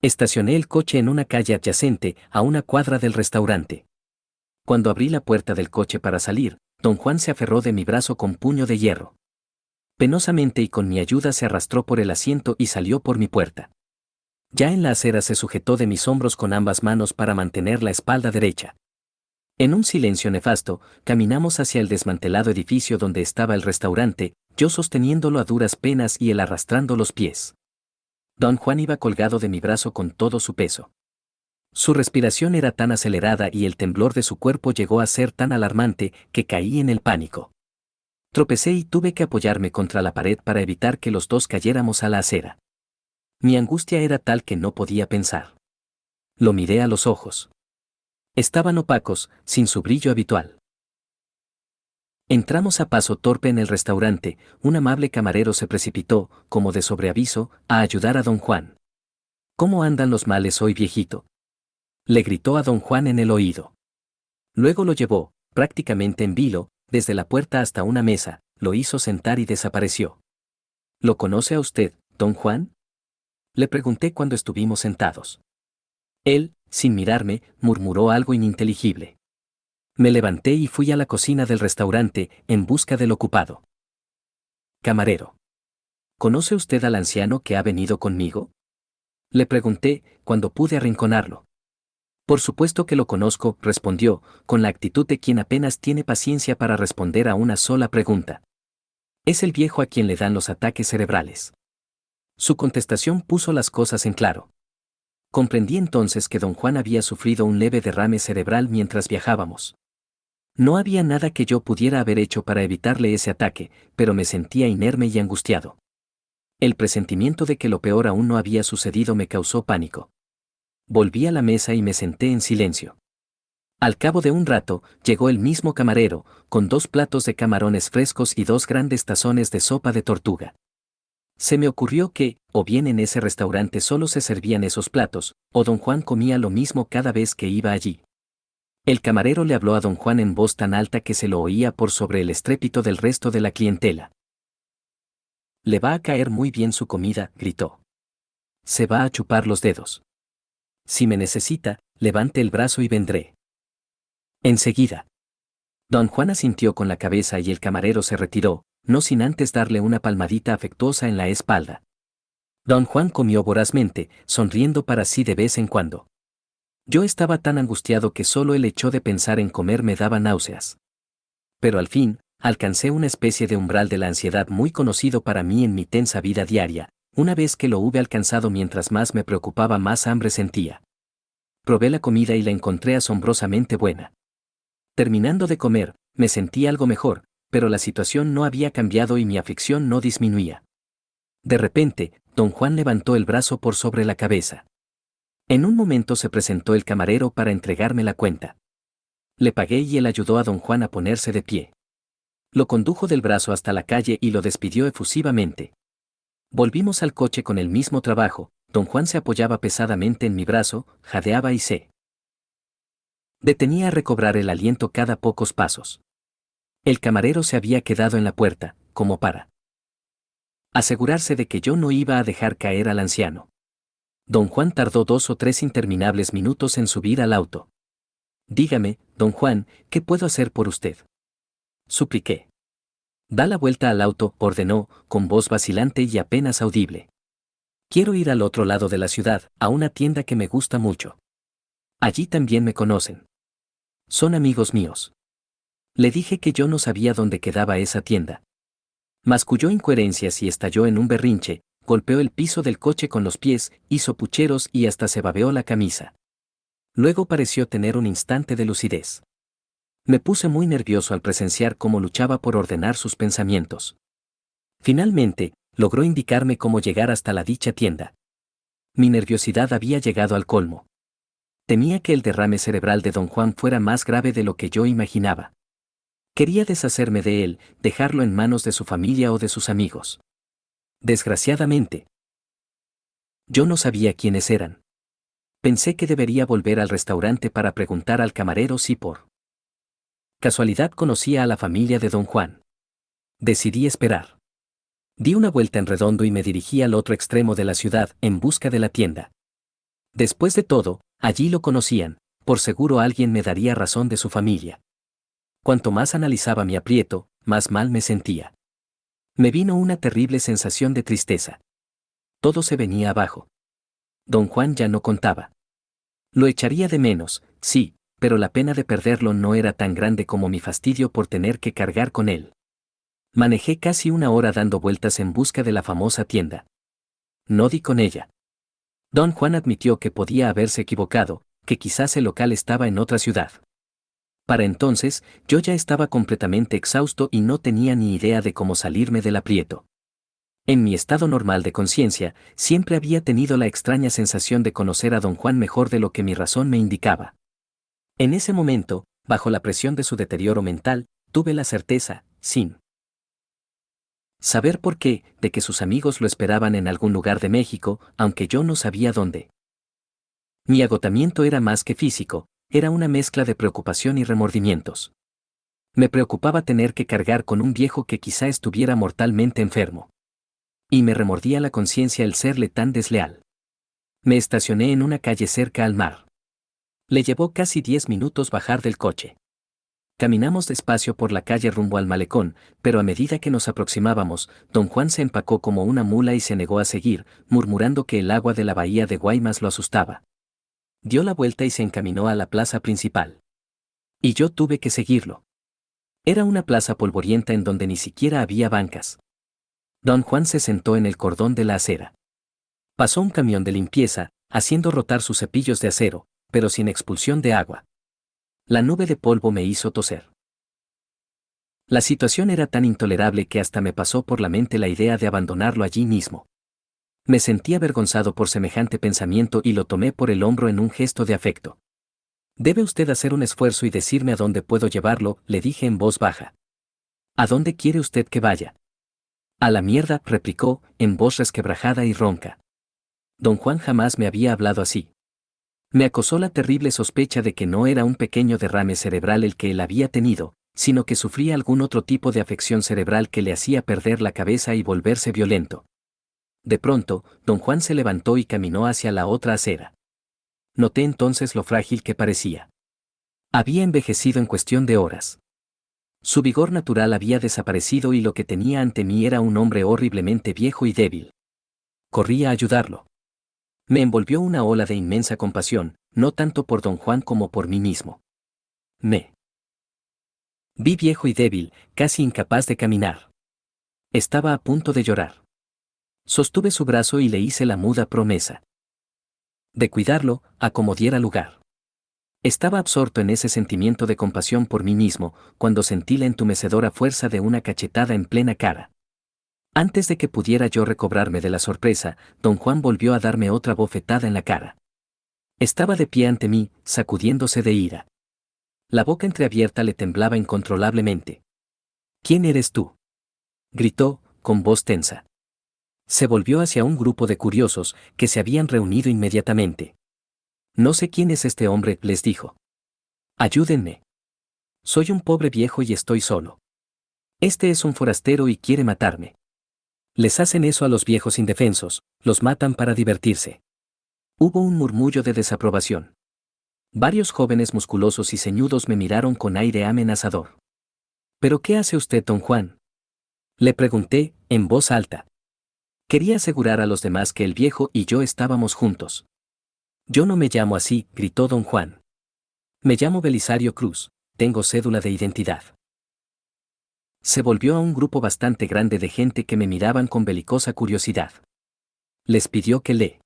Estacioné el coche en una calle adyacente, a una cuadra del restaurante. Cuando abrí la puerta del coche para salir, don Juan se aferró de mi brazo con puño de hierro. Penosamente y con mi ayuda se arrastró por el asiento y salió por mi puerta. Ya en la acera se sujetó de mis hombros con ambas manos para mantener la espalda derecha. En un silencio nefasto, caminamos hacia el desmantelado edificio donde estaba el restaurante, yo sosteniéndolo a duras penas y él arrastrando los pies. Don Juan iba colgado de mi brazo con todo su peso. Su respiración era tan acelerada y el temblor de su cuerpo llegó a ser tan alarmante que caí en el pánico. Tropecé y tuve que apoyarme contra la pared para evitar que los dos cayéramos a la acera. Mi angustia era tal que no podía pensar. Lo miré a los ojos. Estaban opacos, sin su brillo habitual. Entramos a paso torpe en el restaurante, un amable camarero se precipitó, como de sobreaviso, a ayudar a don Juan. ¿Cómo andan los males hoy, viejito?, le gritó a don Juan en el oído. Luego lo llevó, prácticamente en vilo, desde la puerta hasta una mesa, lo hizo sentar y desapareció. ¿Lo conoce a usted, don Juan?, le pregunté cuando estuvimos sentados. Él, sin mirarme, murmuró algo ininteligible. Me levanté y fui a la cocina del restaurante, en busca del ocupado. Camarero. ¿Conoce usted al anciano que ha venido conmigo?, le pregunté, cuando pude arrinconarlo. Por supuesto que lo conozco, respondió, con la actitud de quien apenas tiene paciencia para responder a una sola pregunta. Es el viejo a quien le dan los ataques cerebrales. Su contestación puso las cosas en claro. Comprendí entonces que don Juan había sufrido un leve derrame cerebral mientras viajábamos. No había nada que yo pudiera haber hecho para evitarle ese ataque, pero me sentía inerme y angustiado. El presentimiento de que lo peor aún no había sucedido me causó pánico. Volví a la mesa y me senté en silencio. Al cabo de un rato, llegó el mismo camarero, con 2 platos de camarones frescos y 2 grandes tazones de sopa de tortuga. Se me ocurrió que, o bien en ese restaurante solo se servían esos platos, o don Juan comía lo mismo cada vez que iba allí. El camarero le habló a don Juan en voz tan alta que se lo oía por sobre el estrépito del resto de la clientela. «Le va a caer muy bien su comida», gritó. «Se va a chupar los dedos. Si me necesita, levante el brazo y vendré». Enseguida. Don Juan asintió con la cabeza y el camarero se retiró, no sin antes darle una palmadita afectuosa en la espalda. Don Juan comió vorazmente, sonriendo para sí de vez en cuando. Yo estaba tan angustiado que solo el hecho de pensar en comer me daba náuseas. Pero al fin, alcancé una especie de umbral de la ansiedad muy conocido para mí en mi tensa vida diaria. Una vez que lo hube alcanzado, mientras más me preocupaba, más hambre sentía. Probé la comida y la encontré asombrosamente buena. Terminando de comer, me sentí algo mejor, pero la situación no había cambiado y mi aflicción no disminuía. De repente, don Juan levantó el brazo por sobre la cabeza. En un momento se presentó el camarero para entregarme la cuenta. Le pagué y él ayudó a don Juan a ponerse de pie. Lo condujo del brazo hasta la calle y lo despidió efusivamente. Volvimos al coche con el mismo trabajo. Don Juan se apoyaba pesadamente en mi brazo, jadeaba y se detenía a recobrar el aliento cada pocos pasos. El camarero se había quedado en la puerta, como para asegurarse de que yo no iba a dejar caer al anciano. Don Juan tardó 2 o 3 interminables minutos en subir al auto. «Dígame, don Juan, ¿qué puedo hacer por usted?», supliqué. «Da la vuelta al auto», ordenó, con voz vacilante y apenas audible. «Quiero ir al otro lado de la ciudad, a una tienda que me gusta mucho. Allí también me conocen. Son amigos míos». Le dije que yo no sabía dónde quedaba esa tienda. Masculló incoherencias y estalló en un berrinche, golpeó el piso del coche con los pies, hizo pucheros y hasta se babeó la camisa. Luego pareció tener un instante de lucidez. Me puse muy nervioso al presenciar cómo luchaba por ordenar sus pensamientos. Finalmente, logró indicarme cómo llegar hasta la dicha tienda. Mi nerviosidad había llegado al colmo. Temía que el derrame cerebral de don Juan fuera más grave de lo que yo imaginaba. Quería deshacerme de él, dejarlo en manos de su familia o de sus amigos. Desgraciadamente, yo no sabía quiénes eran. Pensé que debería volver al restaurante para preguntar al camarero si por casualidad conocía a la familia de don Juan. Decidí esperar. Di una vuelta en redondo y me dirigí al otro extremo de la ciudad, en busca de la tienda. Después de todo, allí lo conocían, por seguro alguien me daría razón de su familia. Cuanto más analizaba mi aprieto, más mal me sentía. Me vino una terrible sensación de tristeza. Todo se venía abajo. Don Juan ya no contaba. Lo echaría de menos, sí, pero la pena de perderlo no era tan grande como mi fastidio por tener que cargar con él. Manejé casi 1 hora dando vueltas en busca de la famosa tienda. No di con ella. Don Juan admitió que podía haberse equivocado, que quizás el local estaba en otra ciudad. Para entonces, yo ya estaba completamente exhausto y no tenía ni idea de cómo salirme del aprieto. En mi estado normal de conciencia, siempre había tenido la extraña sensación de conocer a don Juan mejor de lo que mi razón me indicaba. En ese momento, bajo la presión de su deterioro mental, tuve la certeza, sin saber por qué, de que sus amigos lo esperaban en algún lugar de México, aunque yo no sabía dónde. Mi agotamiento era más que físico, era una mezcla de preocupación y remordimientos. Me preocupaba tener que cargar con un viejo que quizá estuviera mortalmente enfermo. Y me remordía la conciencia el serle tan desleal. Me estacioné en una calle cerca al mar. Le llevó casi 10 minutos bajar del coche. Caminamos despacio por la calle rumbo al malecón, pero a medida que nos aproximábamos, don Juan se empacó como una mula y se negó a seguir, murmurando que el agua de la bahía de Guaymas lo asustaba. Dio la vuelta y se encaminó a la plaza principal. Y yo tuve que seguirlo. Era una plaza polvorienta en donde ni siquiera había bancas. Don Juan se sentó en el cordón de la acera. Pasó un camión de limpieza, haciendo rotar sus cepillos de acero, pero sin expulsión de agua. La nube de polvo me hizo toser. La situación era tan intolerable que hasta me pasó por la mente la idea de abandonarlo allí mismo. Me sentí avergonzado por semejante pensamiento y lo tomé por el hombro en un gesto de afecto. Debe usted hacer un esfuerzo y decirme a dónde puedo llevarlo, le dije en voz baja. ¿A dónde quiere usted que vaya? A la mierda, replicó, en voz resquebrajada y ronca. Don Juan jamás me había hablado así. Me acosó la terrible sospecha de que no era un pequeño derrame cerebral el que él había tenido, sino que sufría algún otro tipo de afección cerebral que le hacía perder la cabeza y volverse violento. De pronto, don Juan se levantó y caminó hacia la otra acera. Noté entonces lo frágil que parecía. Había envejecido en cuestión de horas. Su vigor natural había desaparecido y lo que tenía ante mí era un hombre horriblemente viejo y débil. Corrí a ayudarlo. Me envolvió una ola de inmensa compasión, no tanto por don Juan como por mí mismo. Me vi viejo y débil, casi incapaz de caminar. Estaba a punto de llorar. Sostuve su brazo y le hice la muda promesa de cuidarlo, a como diera lugar. Estaba absorto en ese sentimiento de compasión por mí mismo, cuando sentí la entumecedora fuerza de una cachetada en plena cara. Antes de que pudiera yo recobrarme de la sorpresa, don Juan volvió a darme otra bofetada en la cara. Estaba de pie ante mí, sacudiéndose de ira. La boca entreabierta le temblaba incontrolablemente. ¿Quién eres tú?, gritó, con voz tensa. Se volvió hacia un grupo de curiosos, que se habían reunido inmediatamente. No sé quién es este hombre, les dijo. Ayúdenme. Soy un pobre viejo y estoy solo. Este es un forastero y quiere matarme. Les hacen eso a los viejos indefensos, los matan para divertirse. Hubo un murmullo de desaprobación. Varios jóvenes musculosos y ceñudos me miraron con aire amenazador. ¿Pero qué hace usted, don Juan?, le pregunté, en voz alta. Quería asegurar a los demás que el viejo y yo estábamos juntos. Yo no me llamo así, gritó don Juan. Me llamo Belisario Cruz, tengo cédula de identidad. Se volvió a un grupo bastante grande de gente que me miraban con belicosa curiosidad. Les pidió que le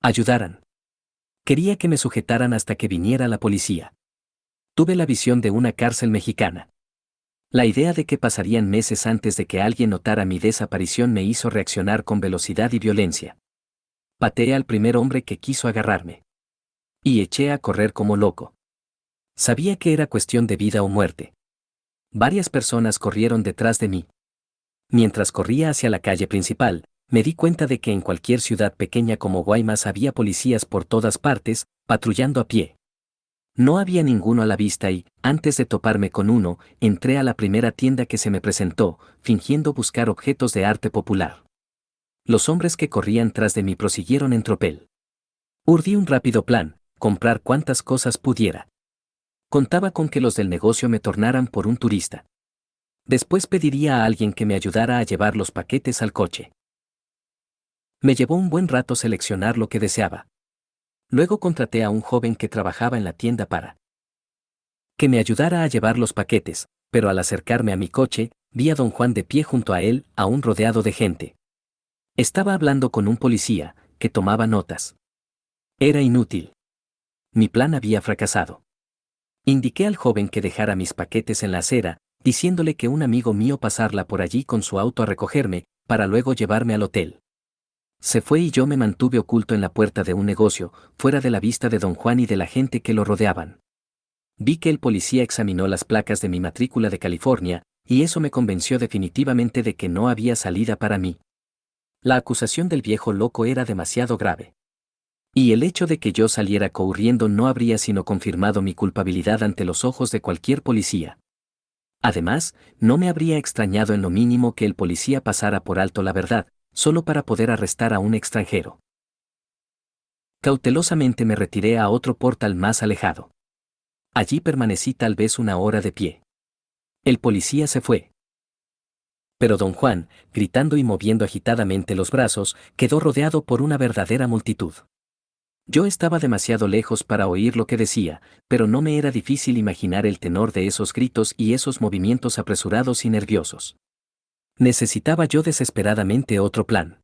ayudaran. Quería que me sujetaran hasta que viniera la policía. Tuve la visión de una cárcel mexicana. La idea de que pasarían meses antes de que alguien notara mi desaparición me hizo reaccionar con velocidad y violencia. Pateé al primer hombre que quiso agarrarme. Y eché a correr como loco. Sabía que era cuestión de vida o muerte. Varias personas corrieron detrás de mí. Mientras corría hacia la calle principal, me di cuenta de que en cualquier ciudad pequeña como Guaymas había policías por todas partes, patrullando a pie. No había ninguno a la vista y, antes de toparme con uno, entré a la primera tienda que se me presentó, fingiendo buscar objetos de arte popular. Los hombres que corrían tras de mí prosiguieron en tropel. Urdí un rápido plan, comprar cuantas cosas pudiera. Contaba con que los del negocio me tornaran por un turista. Después pediría a alguien que me ayudara a llevar los paquetes al coche. Me llevó un buen rato seleccionar lo que deseaba. Luego contraté a un joven que trabajaba en la tienda para que me ayudara a llevar los paquetes, pero al acercarme a mi coche, vi a don Juan de pie junto a él, aún rodeado de gente. Estaba hablando con un policía, que tomaba notas. Era inútil. Mi plan había fracasado. Indiqué al joven que dejara mis paquetes en la acera, diciéndole que un amigo mío pasarla por allí con su auto a recogerme, para luego llevarme al hotel. Se fue y yo me mantuve oculto en la puerta de un negocio, fuera de la vista de don Juan y de la gente que lo rodeaban. Vi que el policía examinó las placas de mi matrícula de California, y eso me convenció definitivamente de que no había salida para mí. La acusación del viejo loco era demasiado grave. Y el hecho de que yo saliera corriendo no habría sino confirmado mi culpabilidad ante los ojos de cualquier policía. Además, no me habría extrañado en lo mínimo que el policía pasara por alto la verdad, solo para poder arrestar a un extranjero. Cautelosamente me retiré a otro portal más alejado. Allí permanecí tal vez una hora de pie. El policía se fue. Pero don Juan, gritando y moviendo agitadamente los brazos, quedó rodeado por una verdadera multitud. Yo estaba demasiado lejos para oír lo que decía, pero no me era difícil imaginar el tenor de esos gritos y esos movimientos apresurados y nerviosos. Necesitaba yo desesperadamente otro plan.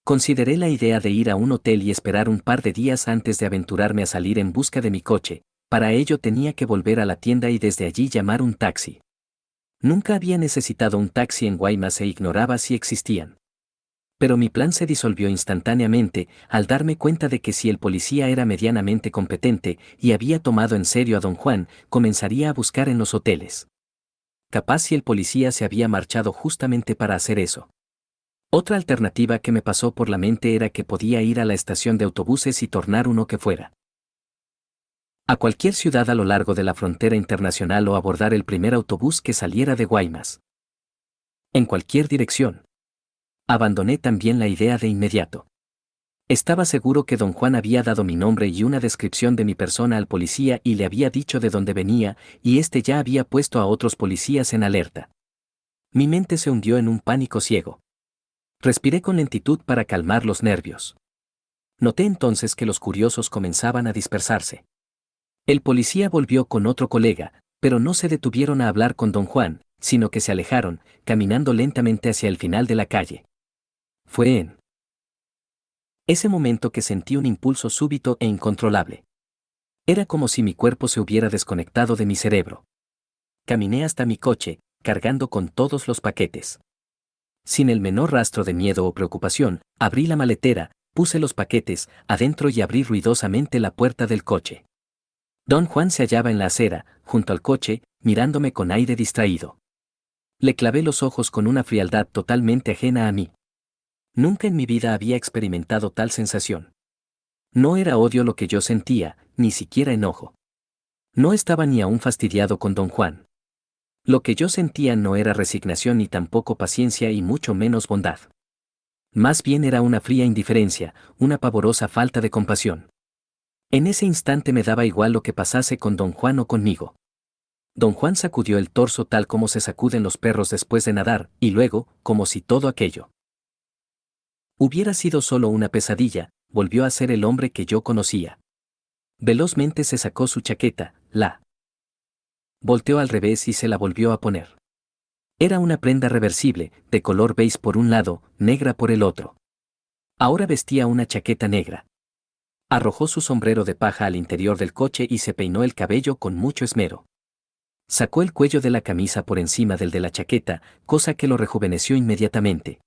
Consideré la idea de ir a un hotel y esperar un par de días antes de aventurarme a salir en busca de mi coche. Para ello tenía que volver a la tienda y desde allí llamar un taxi. Nunca había necesitado un taxi en Guaymas e ignoraba si existían. Pero mi plan se disolvió instantáneamente al darme cuenta de que si el policía era medianamente competente y había tomado en serio a don Juan, comenzaría a buscar en los hoteles. Capaz si el policía se había marchado justamente para hacer eso. Otra alternativa que me pasó por la mente era que podía ir a la estación de autobuses y tornar uno que fuera a cualquier ciudad a lo largo de la frontera internacional o abordar el primer autobús que saliera de Guaymas. En cualquier dirección. Abandoné también la idea de inmediato. Estaba seguro que don Juan había dado mi nombre y una descripción de mi persona al policía y le había dicho de dónde venía, y éste ya había puesto a otros policías en alerta. Mi mente se hundió en un pánico ciego. Respiré con lentitud para calmar los nervios. Noté entonces que los curiosos comenzaban a dispersarse. El policía volvió con otro colega, pero no se detuvieron a hablar con don Juan, sino que se alejaron, caminando lentamente hacia el final de la calle. Fue en ese momento que sentí un impulso súbito e incontrolable. Era como si mi cuerpo se hubiera desconectado de mi cerebro. Caminé hasta mi coche, cargando con todos los paquetes. Sin el menor rastro de miedo o preocupación, abrí la maletera, puse los paquetes adentro y abrí ruidosamente la puerta del coche. Don Juan se hallaba en la acera, junto al coche, mirándome con aire distraído. Le clavé los ojos con una frialdad totalmente ajena a mí. Nunca en mi vida había experimentado tal sensación. No era odio lo que yo sentía, ni siquiera enojo. No estaba ni aún fastidiado con don Juan. Lo que yo sentía no era resignación ni tampoco paciencia y mucho menos bondad. Más bien era una fría indiferencia, una pavorosa falta de compasión. En ese instante me daba igual lo que pasase con don Juan o conmigo. Don Juan sacudió el torso tal como se sacuden los perros después de nadar, y luego, como si todo aquello hubiera sido solo una pesadilla, volvió a ser el hombre que yo conocía. Velozmente se sacó su chaqueta, la volteó al revés y se la volvió a poner. Era una prenda reversible, de color beige por un lado, negra por el otro. Ahora vestía una chaqueta negra. Arrojó su sombrero de paja al interior del coche y se peinó el cabello con mucho esmero. Sacó el cuello de la camisa por encima del de la chaqueta, cosa que lo rejuveneció inmediatamente.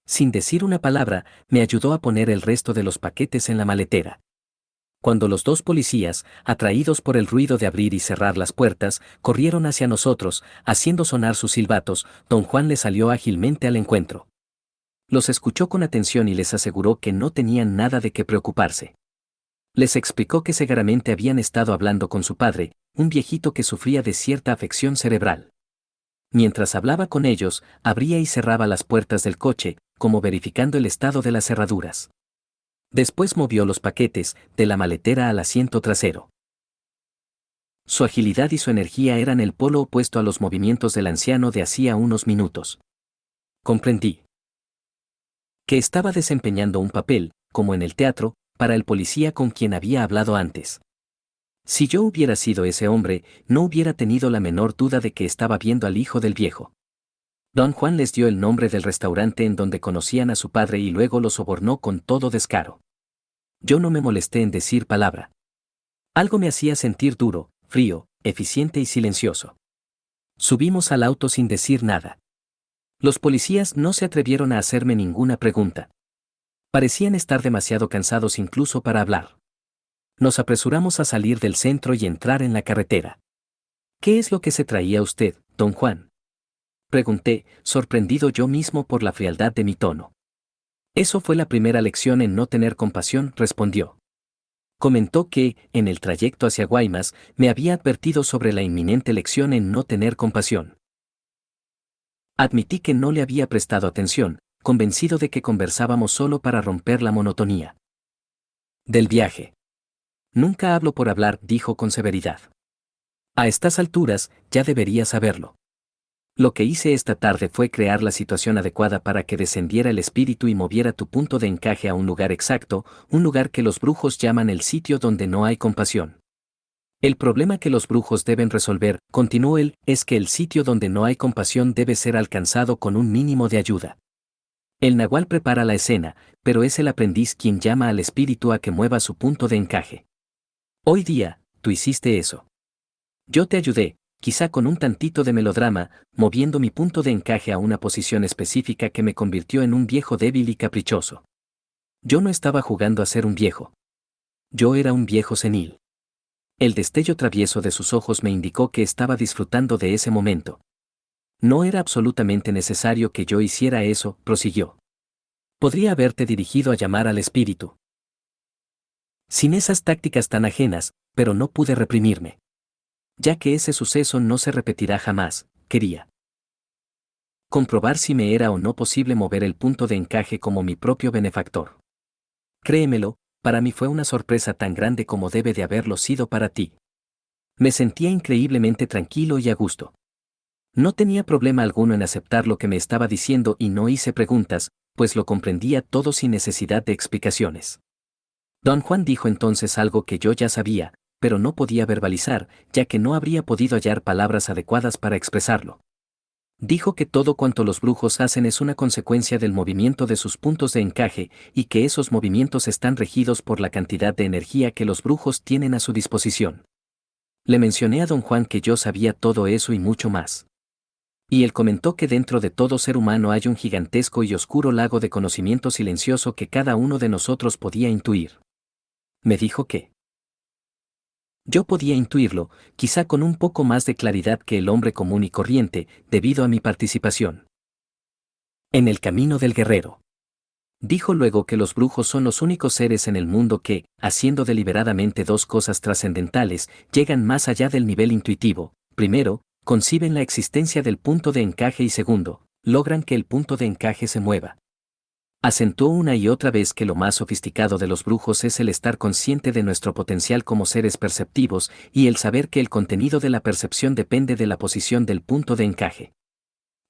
Sin decir una palabra, me ayudó a poner el resto de los paquetes en la maletera. Cuando los dos policías, atraídos por el ruido de abrir y cerrar las puertas, corrieron hacia nosotros, haciendo sonar sus silbatos, don Juan le salió ágilmente al encuentro. Los escuchó con atención y les aseguró que no tenían nada de qué preocuparse. Les explicó que seguramente habían estado hablando con su padre, un viejito que sufría de cierta afección cerebral. Mientras hablaba con ellos, abría y cerraba las puertas del coche, como verificando el estado de las cerraduras. Después movió los paquetes, de la maletera al asiento trasero. Su agilidad y su energía eran el polo opuesto a los movimientos del anciano de hacía unos minutos. Comprendí que estaba desempeñando un papel, como en el teatro, para el policía con quien había hablado antes. Si yo hubiera sido ese hombre, no hubiera tenido la menor duda de que estaba viendo al hijo del viejo. Don Juan les dio el nombre del restaurante en donde conocían a su padre y luego lo sobornó con todo descaro. Yo no me molesté en decir palabra. Algo me hacía sentir duro, frío, eficiente y silencioso. Subimos al auto sin decir nada. Los policías no se atrevieron a hacerme ninguna pregunta. Parecían estar demasiado cansados incluso para hablar. Nos apresuramos a salir del centro y entrar en la carretera. ¿Qué es lo que se traía usted, don Juan? Pregunté, sorprendido yo mismo por la frialdad de mi tono. Eso fue la primera lección en no tener compasión, respondió. Comentó que, en el trayecto hacia Guaymas, me había advertido sobre la inminente lección en no tener compasión. Admití que no le había prestado atención, convencido de que conversábamos solo para romper la monotonía del viaje. Nunca hablo por hablar, dijo con severidad. A estas alturas, ya debería saberlo. Lo que hice esta tarde fue crear la situación adecuada para que descendiera el espíritu y moviera tu punto de encaje a un lugar exacto, un lugar que los brujos llaman el sitio donde no hay compasión. El problema que los brujos deben resolver, continuó él, es que el sitio donde no hay compasión debe ser alcanzado con un mínimo de ayuda. El nahual prepara la escena, pero es el aprendiz quien llama al espíritu a que mueva su punto de encaje. Hoy día, tú hiciste eso. Yo te ayudé, quizá con un tantito de melodrama, moviendo mi punto de encaje a una posición específica que me convirtió en un viejo débil y caprichoso. Yo no estaba jugando a ser un viejo. Yo era un viejo senil. El destello travieso de sus ojos me indicó que estaba disfrutando de ese momento. No era absolutamente necesario que yo hiciera eso, prosiguió. Podría haberte dirigido a llamar al espíritu. Sin esas tácticas tan ajenas, pero no pude reprimirme. Ya que ese suceso no se repetirá jamás, quería comprobar si me era o no posible mover el punto de encaje como mi propio benefactor. Créemelo, para mí fue una sorpresa tan grande como debe de haberlo sido para ti. Me sentía increíblemente tranquilo y a gusto. No tenía problema alguno en aceptar lo que me estaba diciendo y no hice preguntas, pues lo comprendía todo sin necesidad de explicaciones. Don Juan dijo entonces algo que yo ya sabía, pero no podía verbalizar, ya que no habría podido hallar palabras adecuadas para expresarlo. Dijo que todo cuanto los brujos hacen es una consecuencia del movimiento de sus puntos de encaje, y que esos movimientos están regidos por la cantidad de energía que los brujos tienen a su disposición. Le mencioné a don Juan que yo sabía todo eso y mucho más. Y él comentó que dentro de todo ser humano hay un gigantesco y oscuro lago de conocimiento silencioso que cada uno de nosotros podía intuir. Me dijo que yo podía intuirlo, quizá con un poco más de claridad que el hombre común y corriente, debido a mi participación en el camino del guerrero. Dijo luego que los brujos son los únicos seres en el mundo que, haciendo deliberadamente dos cosas trascendentales, llegan más allá del nivel intuitivo. Primero, conciben la existencia del punto de encaje y segundo, logran que el punto de encaje se mueva. Acentuó una y otra vez que lo más sofisticado de los brujos es el estar consciente de nuestro potencial como seres perceptivos y el saber que el contenido de la percepción depende de la posición del punto de encaje.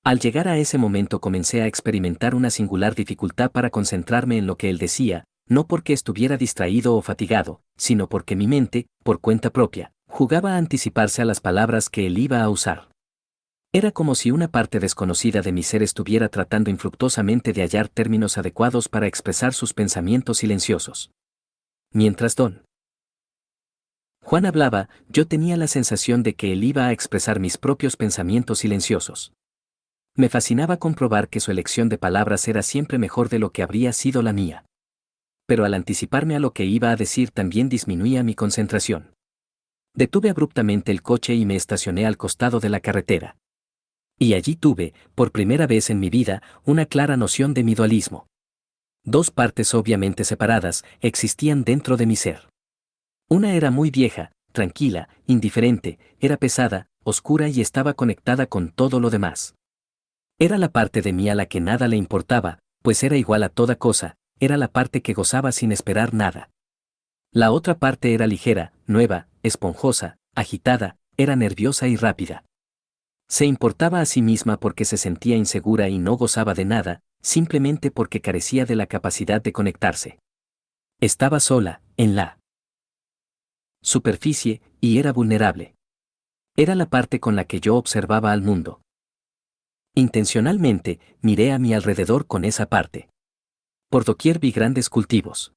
Al llegar a ese momento comencé a experimentar una singular dificultad para concentrarme en lo que él decía, no porque estuviera distraído o fatigado, sino porque mi mente, por cuenta propia, jugaba a anticiparse a las palabras que él iba a usar. Era como si una parte desconocida de mi ser estuviera tratando infructuosamente de hallar términos adecuados para expresar sus pensamientos silenciosos. Mientras don Juan hablaba, yo tenía la sensación de que él iba a expresar mis propios pensamientos silenciosos. Me fascinaba comprobar que su elección de palabras era siempre mejor de lo que habría sido la mía. Pero al anticiparme a lo que iba a decir también disminuía mi concentración. Detuve abruptamente el coche y me estacioné al costado de la carretera. Y allí tuve, por primera vez en mi vida, una clara noción de mi dualismo. Dos partes obviamente separadas existían dentro de mi ser. Una era muy vieja, tranquila, indiferente, era pesada, oscura y estaba conectada con todo lo demás. Era la parte de mí a la que nada le importaba, pues era igual a toda cosa, era la parte que gozaba sin esperar nada. La otra parte era ligera, nueva, esponjosa, agitada, era nerviosa y rápida. Se importaba a sí misma porque se sentía insegura y no gozaba de nada, simplemente porque carecía de la capacidad de conectarse. Estaba sola, en la superficie, y era vulnerable. Era la parte con la que yo observaba al mundo. Intencionalmente, miré a mi alrededor con esa parte. Por doquier vi grandes cultivos.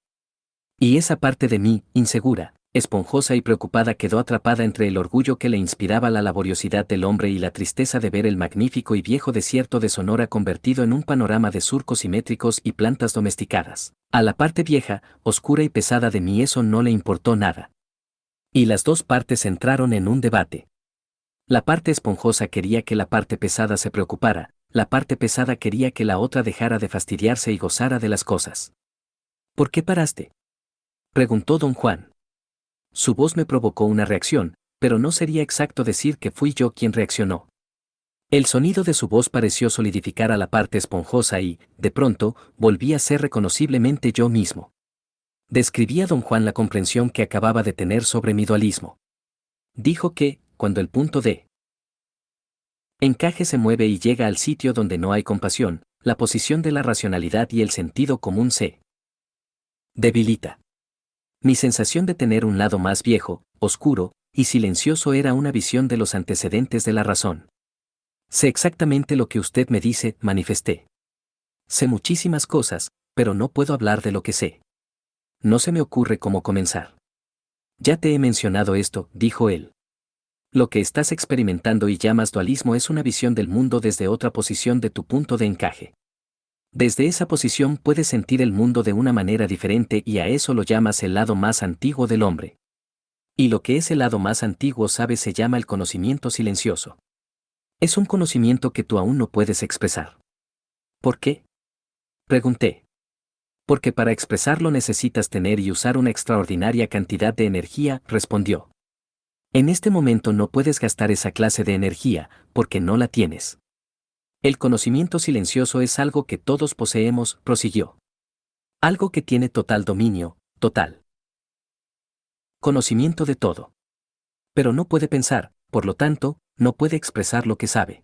Y esa parte de mí, insegura, esponjosa y preocupada, quedó atrapada entre el orgullo que le inspiraba la laboriosidad del hombre y la tristeza de ver el magnífico y viejo desierto de Sonora convertido en un panorama de surcos simétricos y plantas domesticadas. A la parte vieja, oscura y pesada de mí eso no le importó nada. Y las dos partes entraron en un debate. La parte esponjosa quería que la parte pesada se preocupara, la parte pesada quería que la otra dejara de fastidiarse y gozara de las cosas. ¿Por qué paraste?, preguntó don Juan. Su voz me provocó una reacción, pero no sería exacto decir que fui yo quien reaccionó. El sonido de su voz pareció solidificar a la parte esponjosa y, de pronto, volví a ser reconociblemente yo mismo. Describía don Juan la comprensión que acababa de tener sobre mi dualismo. Dijo que, cuando el punto de Encaje se mueve y llega al sitio donde no hay compasión, la posición de la racionalidad y el sentido común se debilita. Mi sensación de tener un lado más viejo, oscuro y silencioso era una visión de los antecedentes de la razón. Sé exactamente lo que usted me dice, manifesté. Sé muchísimas cosas, pero no puedo hablar de lo que sé. No se me ocurre cómo comenzar. Ya te he mencionado esto, dijo él. Lo que estás experimentando y llamas dualismo es una visión del mundo desde otra posición de tu punto de encaje. Desde esa posición puedes sentir el mundo de una manera diferente y a eso lo llamas el lado más antiguo del hombre. Y lo que es el lado más antiguo sabes se llama el conocimiento silencioso. Es un conocimiento que tú aún no puedes expresar. ¿Por qué? Pregunté. Porque para expresarlo necesitas tener y usar una extraordinaria cantidad de energía, respondió. En este momento no puedes gastar esa clase de energía, porque no la tienes. El conocimiento silencioso es algo que todos poseemos, prosiguió. Algo que tiene total dominio, total conocimiento de todo. Pero no puede pensar, por lo tanto, no puede expresar lo que sabe.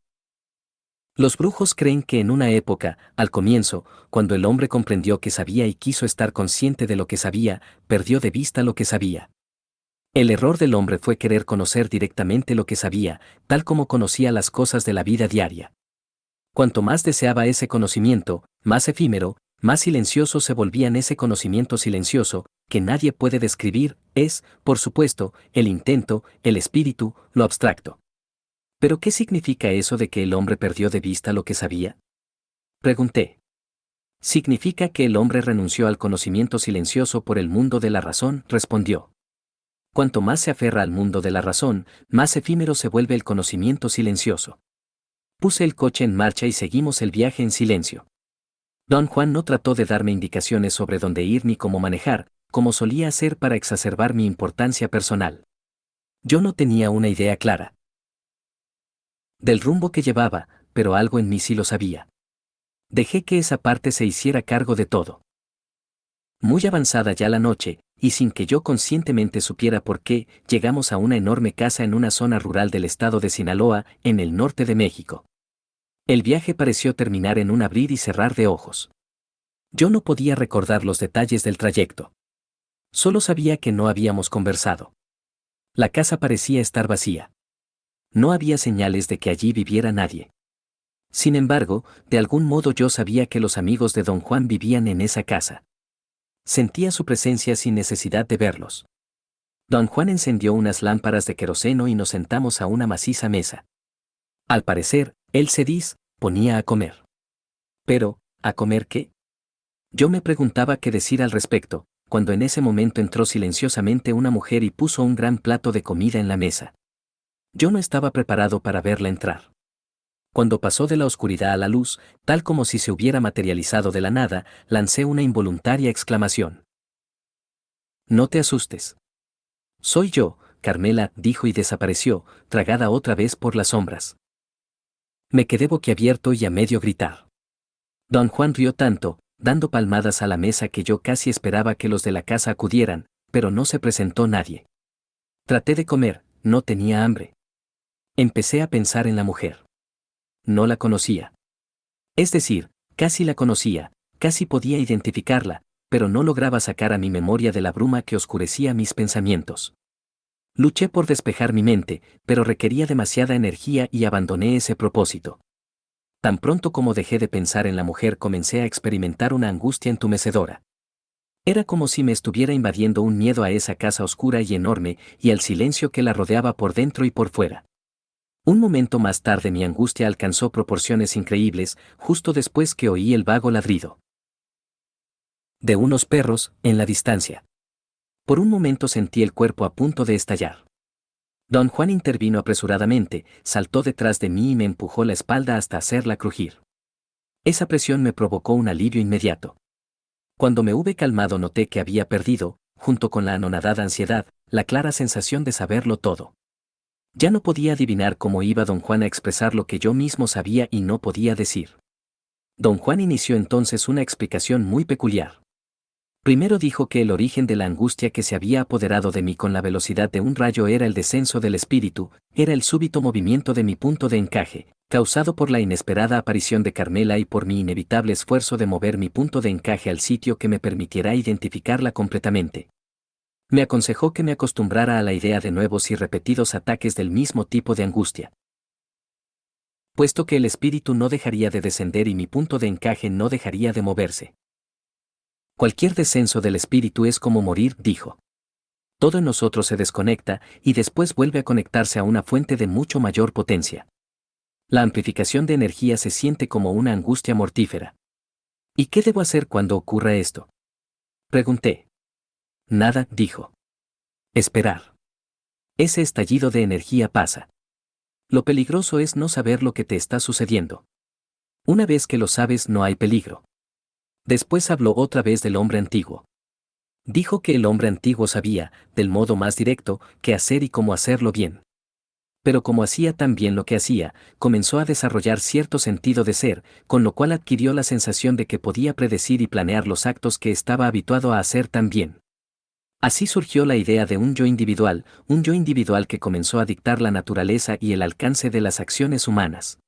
Los brujos creen que en una época, al comienzo, cuando el hombre comprendió que sabía y quiso estar consciente de lo que sabía, perdió de vista lo que sabía. El error del hombre fue querer conocer directamente lo que sabía, tal como conocía las cosas de la vida diaria. Cuanto más deseaba ese conocimiento, más efímero, más silencioso se volvía en ese conocimiento silencioso, que nadie puede describir, es, por supuesto, el intento, el espíritu, lo abstracto. ¿Pero qué significa eso de que el hombre perdió de vista lo que sabía? Pregunté. Significa que el hombre renunció al conocimiento silencioso por el mundo de la razón, respondió. Cuanto más se aferra al mundo de la razón, más efímero se vuelve el conocimiento silencioso. Puse el coche en marcha y seguimos el viaje en silencio. Don Juan no trató de darme indicaciones sobre dónde ir ni cómo manejar, como solía hacer para exacerbar mi importancia personal. Yo no tenía una idea clara del rumbo que llevaba, pero algo en mí sí lo sabía. Dejé que esa parte se hiciera cargo de todo. Muy avanzada ya la noche, y sin que yo conscientemente supiera por qué, llegamos a una enorme casa en una zona rural del estado de Sinaloa, en el norte de México. El viaje pareció terminar en un abrir y cerrar de ojos. Yo no podía recordar los detalles del trayecto. Solo sabía que no habíamos conversado. La casa parecía estar vacía. No había señales de que allí viviera nadie. Sin embargo, de algún modo yo sabía que los amigos de don Juan vivían en esa casa. Sentía su presencia sin necesidad de verlos. Don Juan encendió unas lámparas de queroseno y nos sentamos a una maciza mesa. Al parecer, él se ponía a comer. Pero, ¿a comer qué? Yo me preguntaba qué decir al respecto, cuando en ese momento entró silenciosamente una mujer y puso un gran plato de comida en la mesa. Yo no estaba preparado para verla entrar. Cuando pasó de la oscuridad a la luz, tal como si se hubiera materializado de la nada, lancé una involuntaria exclamación. No te asustes. Soy yo, Carmela, dijo y desapareció, tragada otra vez por las sombras. Me quedé boquiabierto y a medio gritar. Don Juan rió tanto, dando palmadas a la mesa que yo casi esperaba que los de la casa acudieran, pero no se presentó nadie. Traté de comer, no tenía hambre. Empecé a pensar en la mujer. No la conocía. Es decir, casi la conocía, casi podía identificarla, pero no lograba sacar a mi memoria de la bruma que oscurecía mis pensamientos. Luché por despejar mi mente, pero requería demasiada energía y abandoné ese propósito. Tan pronto como dejé de pensar en la mujer comencé a experimentar una angustia entumecedora. Era como si me estuviera invadiendo un miedo a esa casa oscura y enorme y al silencio que la rodeaba por dentro y por fuera. Un momento más tarde mi angustia alcanzó proporciones increíbles, justo después que oí el vago ladrido de unos perros, en la distancia. Por un momento sentí el cuerpo a punto de estallar. Don Juan intervino apresuradamente, saltó detrás de mí y me empujó la espalda hasta hacerla crujir. Esa presión me provocó un alivio inmediato. Cuando me hube calmado noté que había perdido, junto con la anonadada ansiedad, la clara sensación de saberlo todo. Ya no podía adivinar cómo iba don Juan a expresar lo que yo mismo sabía y no podía decir. Don Juan inició entonces una explicación muy peculiar. Primero dijo que el origen de la angustia que se había apoderado de mí con la velocidad de un rayo era el descenso del espíritu, era el súbito movimiento de mi punto de encaje, causado por la inesperada aparición de Carmela y por mi inevitable esfuerzo de mover mi punto de encaje al sitio que me permitiera identificarla completamente. Me aconsejó que me acostumbrara a la idea de nuevos y repetidos ataques del mismo tipo de angustia. Puesto que el espíritu no dejaría de descender y mi punto de encaje no dejaría de moverse. Cualquier descenso del espíritu es como morir, dijo. Todo en nosotros se desconecta y después vuelve a conectarse a una fuente de mucho mayor potencia. La amplificación de energía se siente como una angustia mortífera. ¿Y qué debo hacer cuando ocurra esto? Pregunté. Nada, dijo. Esperar. Ese estallido de energía pasa. Lo peligroso es no saber lo que te está sucediendo. Una vez que lo sabes, no hay peligro. Después habló otra vez del hombre antiguo. Dijo que el hombre antiguo sabía, del modo más directo, qué hacer y cómo hacerlo bien. Pero como hacía tan bien lo que hacía, comenzó a desarrollar cierto sentido de ser, con lo cual adquirió la sensación de que podía predecir y planear los actos que estaba habituado a hacer tan bien. Así surgió la idea de un yo individual que comenzó a dictar la naturaleza y el alcance de las acciones humanas.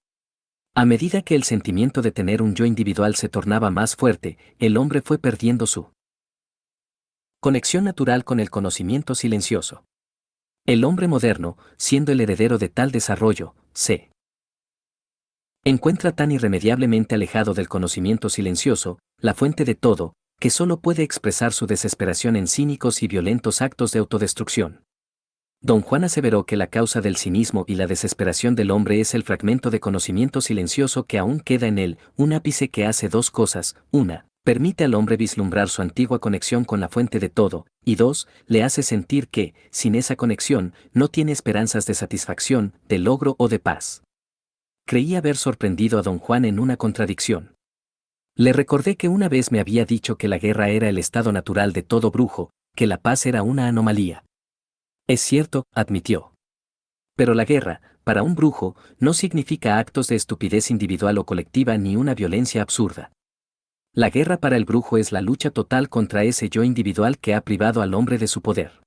A medida que el sentimiento de tener un yo individual se tornaba más fuerte, el hombre fue perdiendo su conexión natural con el conocimiento silencioso. El hombre moderno, siendo el heredero de tal desarrollo, se encuentra tan irremediablemente alejado del conocimiento silencioso, la fuente de todo, que solo puede expresar su desesperación en cínicos y violentos actos de autodestrucción. Don Juan aseveró que la causa del cinismo y la desesperación del hombre es el fragmento de conocimiento silencioso que aún queda en él, un ápice que hace dos cosas: una, permite al hombre vislumbrar su antigua conexión con la fuente de todo, y dos, le hace sentir que, sin esa conexión, no tiene esperanzas de satisfacción, de logro o de paz. Creí haber sorprendido a don Juan en una contradicción. Le recordé que una vez me había dicho que la guerra era el estado natural de todo brujo, que la paz era una anomalía. Es cierto, admitió. Pero la guerra, para un brujo, no significa actos de estupidez individual o colectiva ni una violencia absurda. La guerra para el brujo es la lucha total contra ese yo individual que ha privado al hombre de su poder.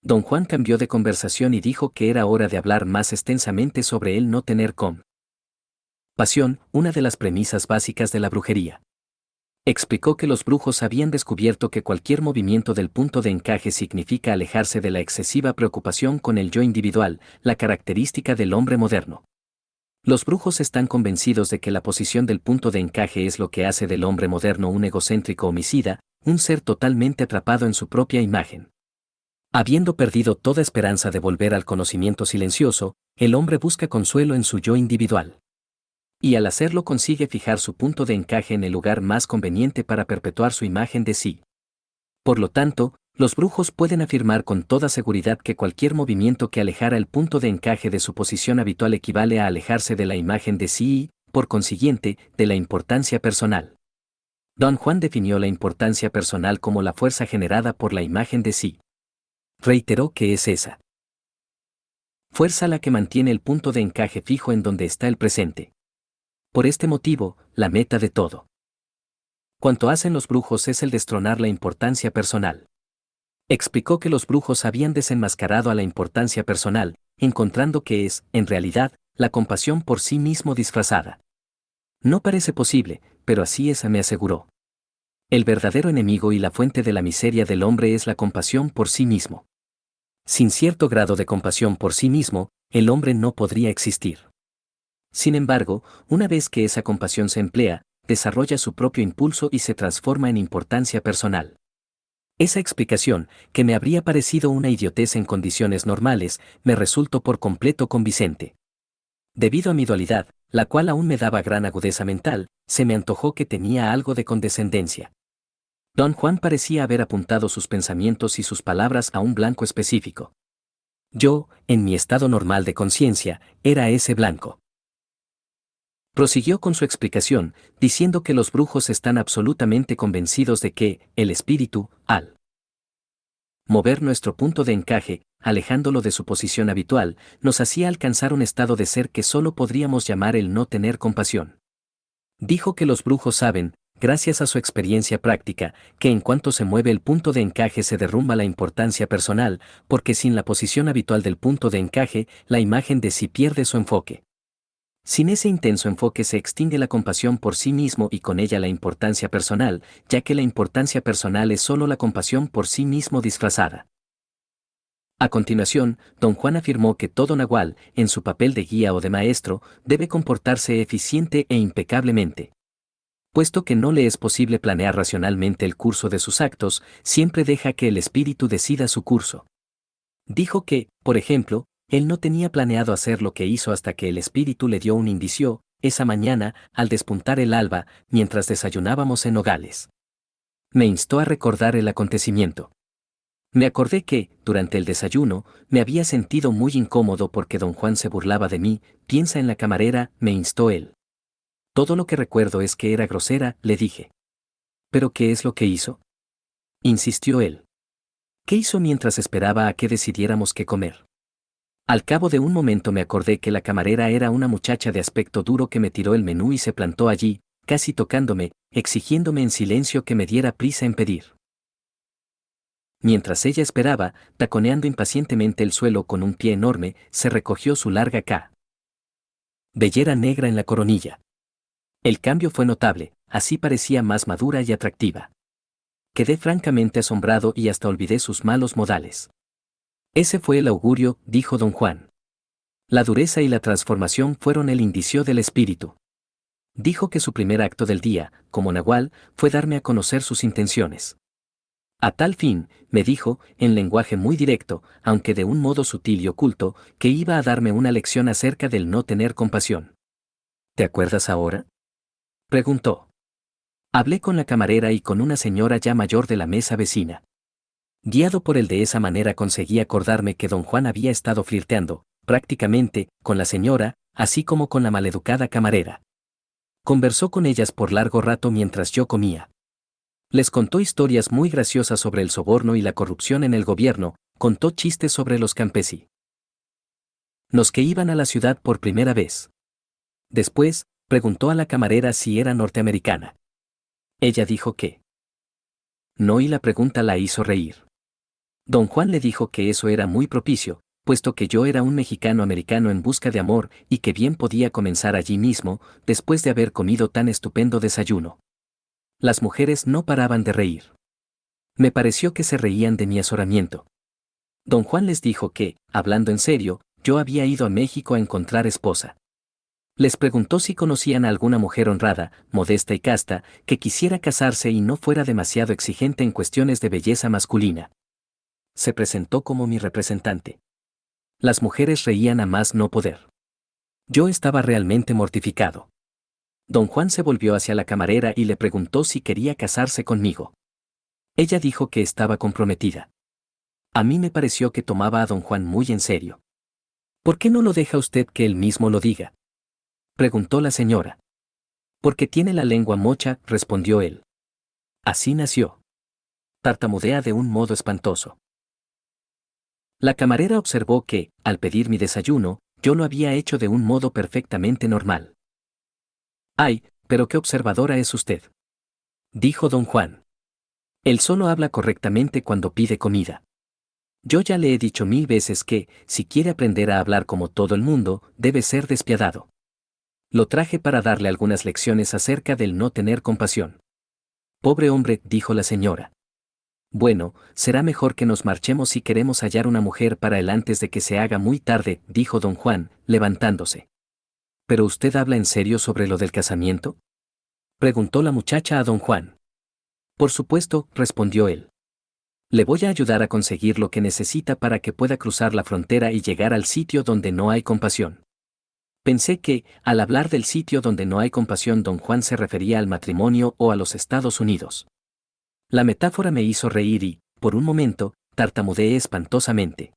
Don Juan cambió de conversación y dijo que era hora de hablar más extensamente sobre el no tener compasión, una de las premisas básicas de la brujería. Explicó que los brujos habían descubierto que cualquier movimiento del punto de encaje significa alejarse de la excesiva preocupación con el yo individual, la característica del hombre moderno. Los brujos están convencidos de que la posición del punto de encaje es lo que hace del hombre moderno un egocéntrico homicida, un ser totalmente atrapado en su propia imagen. Habiendo perdido toda esperanza de volver al conocimiento silencioso, el hombre busca consuelo en su yo individual. Y al hacerlo consigue fijar su punto de encaje en el lugar más conveniente para perpetuar su imagen de sí. Por lo tanto, los brujos pueden afirmar con toda seguridad que cualquier movimiento que alejara el punto de encaje de su posición habitual equivale a alejarse de la imagen de sí y, por consiguiente, de la importancia personal. Don Juan definió la importancia personal como la fuerza generada por la imagen de sí. Reiteró que es esa fuerza la que mantiene el punto de encaje fijo en donde está el presente. Por este motivo, la meta de todo cuanto hacen los brujos es el destronar la importancia personal. Explicó que los brujos habían desenmascarado a la importancia personal, encontrando que es, en realidad, la compasión por sí mismo disfrazada. No parece posible, pero así es, me aseguró. El verdadero enemigo y la fuente de la miseria del hombre es la compasión por sí mismo. Sin cierto grado de compasión por sí mismo, el hombre no podría existir. Sin embargo, una vez que esa compasión se emplea, desarrolla su propio impulso y se transforma en importancia personal. Esa explicación, que me habría parecido una idiotez en condiciones normales, me resultó por completo convincente. Debido a mi dualidad, la cual aún me daba gran agudeza mental, se me antojó que tenía algo de condescendencia. Don Juan parecía haber apuntado sus pensamientos y sus palabras a un blanco específico. Yo, en mi estado normal de conciencia, era ese blanco. Prosiguió con su explicación, diciendo que los brujos están absolutamente convencidos de que, el espíritu, al mover nuestro punto de encaje, alejándolo de su posición habitual, nos hacía alcanzar un estado de ser que solo podríamos llamar el no tener compasión. Dijo que los brujos saben, gracias a su experiencia práctica, que en cuanto se mueve el punto de encaje se derrumba la importancia personal, porque sin la posición habitual del punto de encaje, la imagen de sí pierde su enfoque. Sin ese intenso enfoque se extingue la compasión por sí mismo y con ella la importancia personal, ya que la importancia personal es solo la compasión por sí mismo disfrazada. A continuación, don Juan afirmó que todo nahual, en su papel de guía o de maestro, debe comportarse eficiente e impecablemente. Puesto que no le es posible planear racionalmente el curso de sus actos, siempre deja que el espíritu decida su curso. Dijo que, por ejemplo, él no tenía planeado hacer lo que hizo hasta que el espíritu le dio un indicio, esa mañana, al despuntar el alba, mientras desayunábamos en Nogales. Me instó a recordar el acontecimiento. Me acordé que, durante el desayuno, me había sentido muy incómodo porque don Juan se burlaba de mí. Piensa en la camarera, me instó él. Todo lo que recuerdo es que era grosera, le dije. ¿Pero qué es lo que hizo? Insistió él. ¿Qué hizo mientras esperaba a que decidiéramos qué comer? Al cabo de un momento me acordé que la camarera era una muchacha de aspecto duro que me tiró el menú y se plantó allí, casi tocándome, exigiéndome en silencio que me diera prisa en pedir. Mientras ella esperaba, taconeando impacientemente el suelo con un pie enorme, se recogió su larga cabellera negra en la coronilla. El cambio fue notable, así parecía más madura y atractiva. Quedé francamente asombrado y hasta olvidé sus malos modales. Ese fue el augurio, dijo don Juan. La dureza y la transformación fueron el indicio del espíritu. Dijo que su primer acto del día, como nahual, fue darme a conocer sus intenciones. A tal fin, me dijo, en lenguaje muy directo, aunque de un modo sutil y oculto, que iba a darme una lección acerca del no tener compasión. ¿Te acuerdas ahora? Preguntó. Hablé con la camarera y con una señora ya mayor de la mesa vecina. Guiado por él de esa manera conseguí acordarme que don Juan había estado flirteando, prácticamente, con la señora, así como con la maleducada camarera. Conversó con ellas por largo rato mientras yo comía. Les contó historias muy graciosas sobre el soborno y la corrupción en el gobierno, contó chistes sobre los campesinos que iban a la ciudad por primera vez. Después, preguntó a la camarera si era norteamericana. Ella dijo que no y la pregunta la hizo reír. Don Juan le dijo que eso era muy propicio, puesto que yo era un mexicano-americano en busca de amor y que bien podía comenzar allí mismo, después de haber comido tan estupendo desayuno. Las mujeres no paraban de reír. Me pareció que se reían de mi azoramiento. Don Juan les dijo que, hablando en serio, yo había ido a México a encontrar esposa. Les preguntó si conocían a alguna mujer honrada, modesta y casta, que quisiera casarse y no fuera demasiado exigente en cuestiones de belleza masculina. Se presentó como mi representante. Las mujeres reían a más no poder. Yo estaba realmente mortificado. Don Juan se volvió hacia la camarera y le preguntó si quería casarse conmigo. Ella dijo que estaba comprometida. A mí me pareció que tomaba a don Juan muy en serio. ¿Por qué no lo deja usted que él mismo lo diga? Preguntó la señora. Porque tiene la lengua mocha, respondió él. Así nació. Tartamudea de un modo espantoso. La camarera observó que, al pedir mi desayuno, yo lo había hecho de un modo perfectamente normal. Ay, pero qué observadora es usted. Dijo don Juan. Él solo habla correctamente cuando pide comida. Yo ya le he dicho 1000 veces que, si quiere aprender a hablar como todo el mundo, debe ser despiadado. Lo traje para darle algunas lecciones acerca del no tener compasión. Pobre hombre, dijo la señora. Bueno, será mejor que nos marchemos si queremos hallar una mujer para él antes de que se haga muy tarde, dijo don Juan, levantándose. ¿Pero usted habla en serio sobre lo del casamiento? Preguntó la muchacha a don Juan. Por supuesto, respondió él. Le voy a ayudar a conseguir lo que necesita para que pueda cruzar la frontera y llegar al sitio donde no hay compasión. Pensé que, al hablar del sitio donde no hay compasión, don Juan se refería al matrimonio o a los Estados Unidos. La metáfora me hizo reír y, por un momento, tartamudeé espantosamente.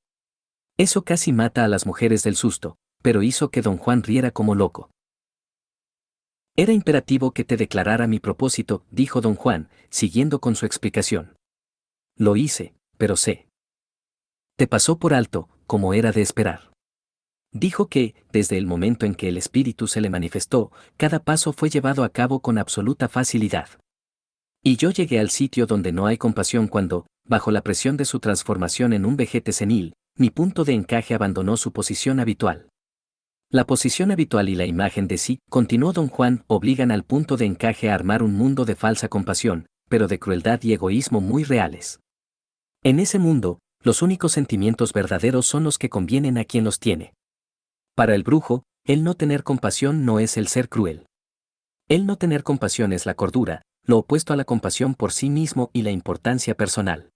Eso casi mata a las mujeres del susto, pero hizo que don Juan riera como loco. Era imperativo que te declarara mi propósito, dijo don Juan, siguiendo con su explicación. Lo hice, pero sé. Te pasó por alto, como era de esperar. Dijo que, desde el momento en que el espíritu se le manifestó, cada paso fue llevado a cabo con absoluta facilidad. Y yo llegué al sitio donde no hay compasión cuando, bajo la presión de su transformación en un vejete senil, mi punto de encaje abandonó su posición habitual. La posición habitual y la imagen de sí, continuó don Juan, obligan al punto de encaje a armar un mundo de falsa compasión, pero de crueldad y egoísmo muy reales. En ese mundo, los únicos sentimientos verdaderos son los que convienen a quien los tiene. Para el brujo, el no tener compasión no es el ser cruel. El no tener compasión es la cordura, lo opuesto a la compasión por sí mismo y la importancia personal.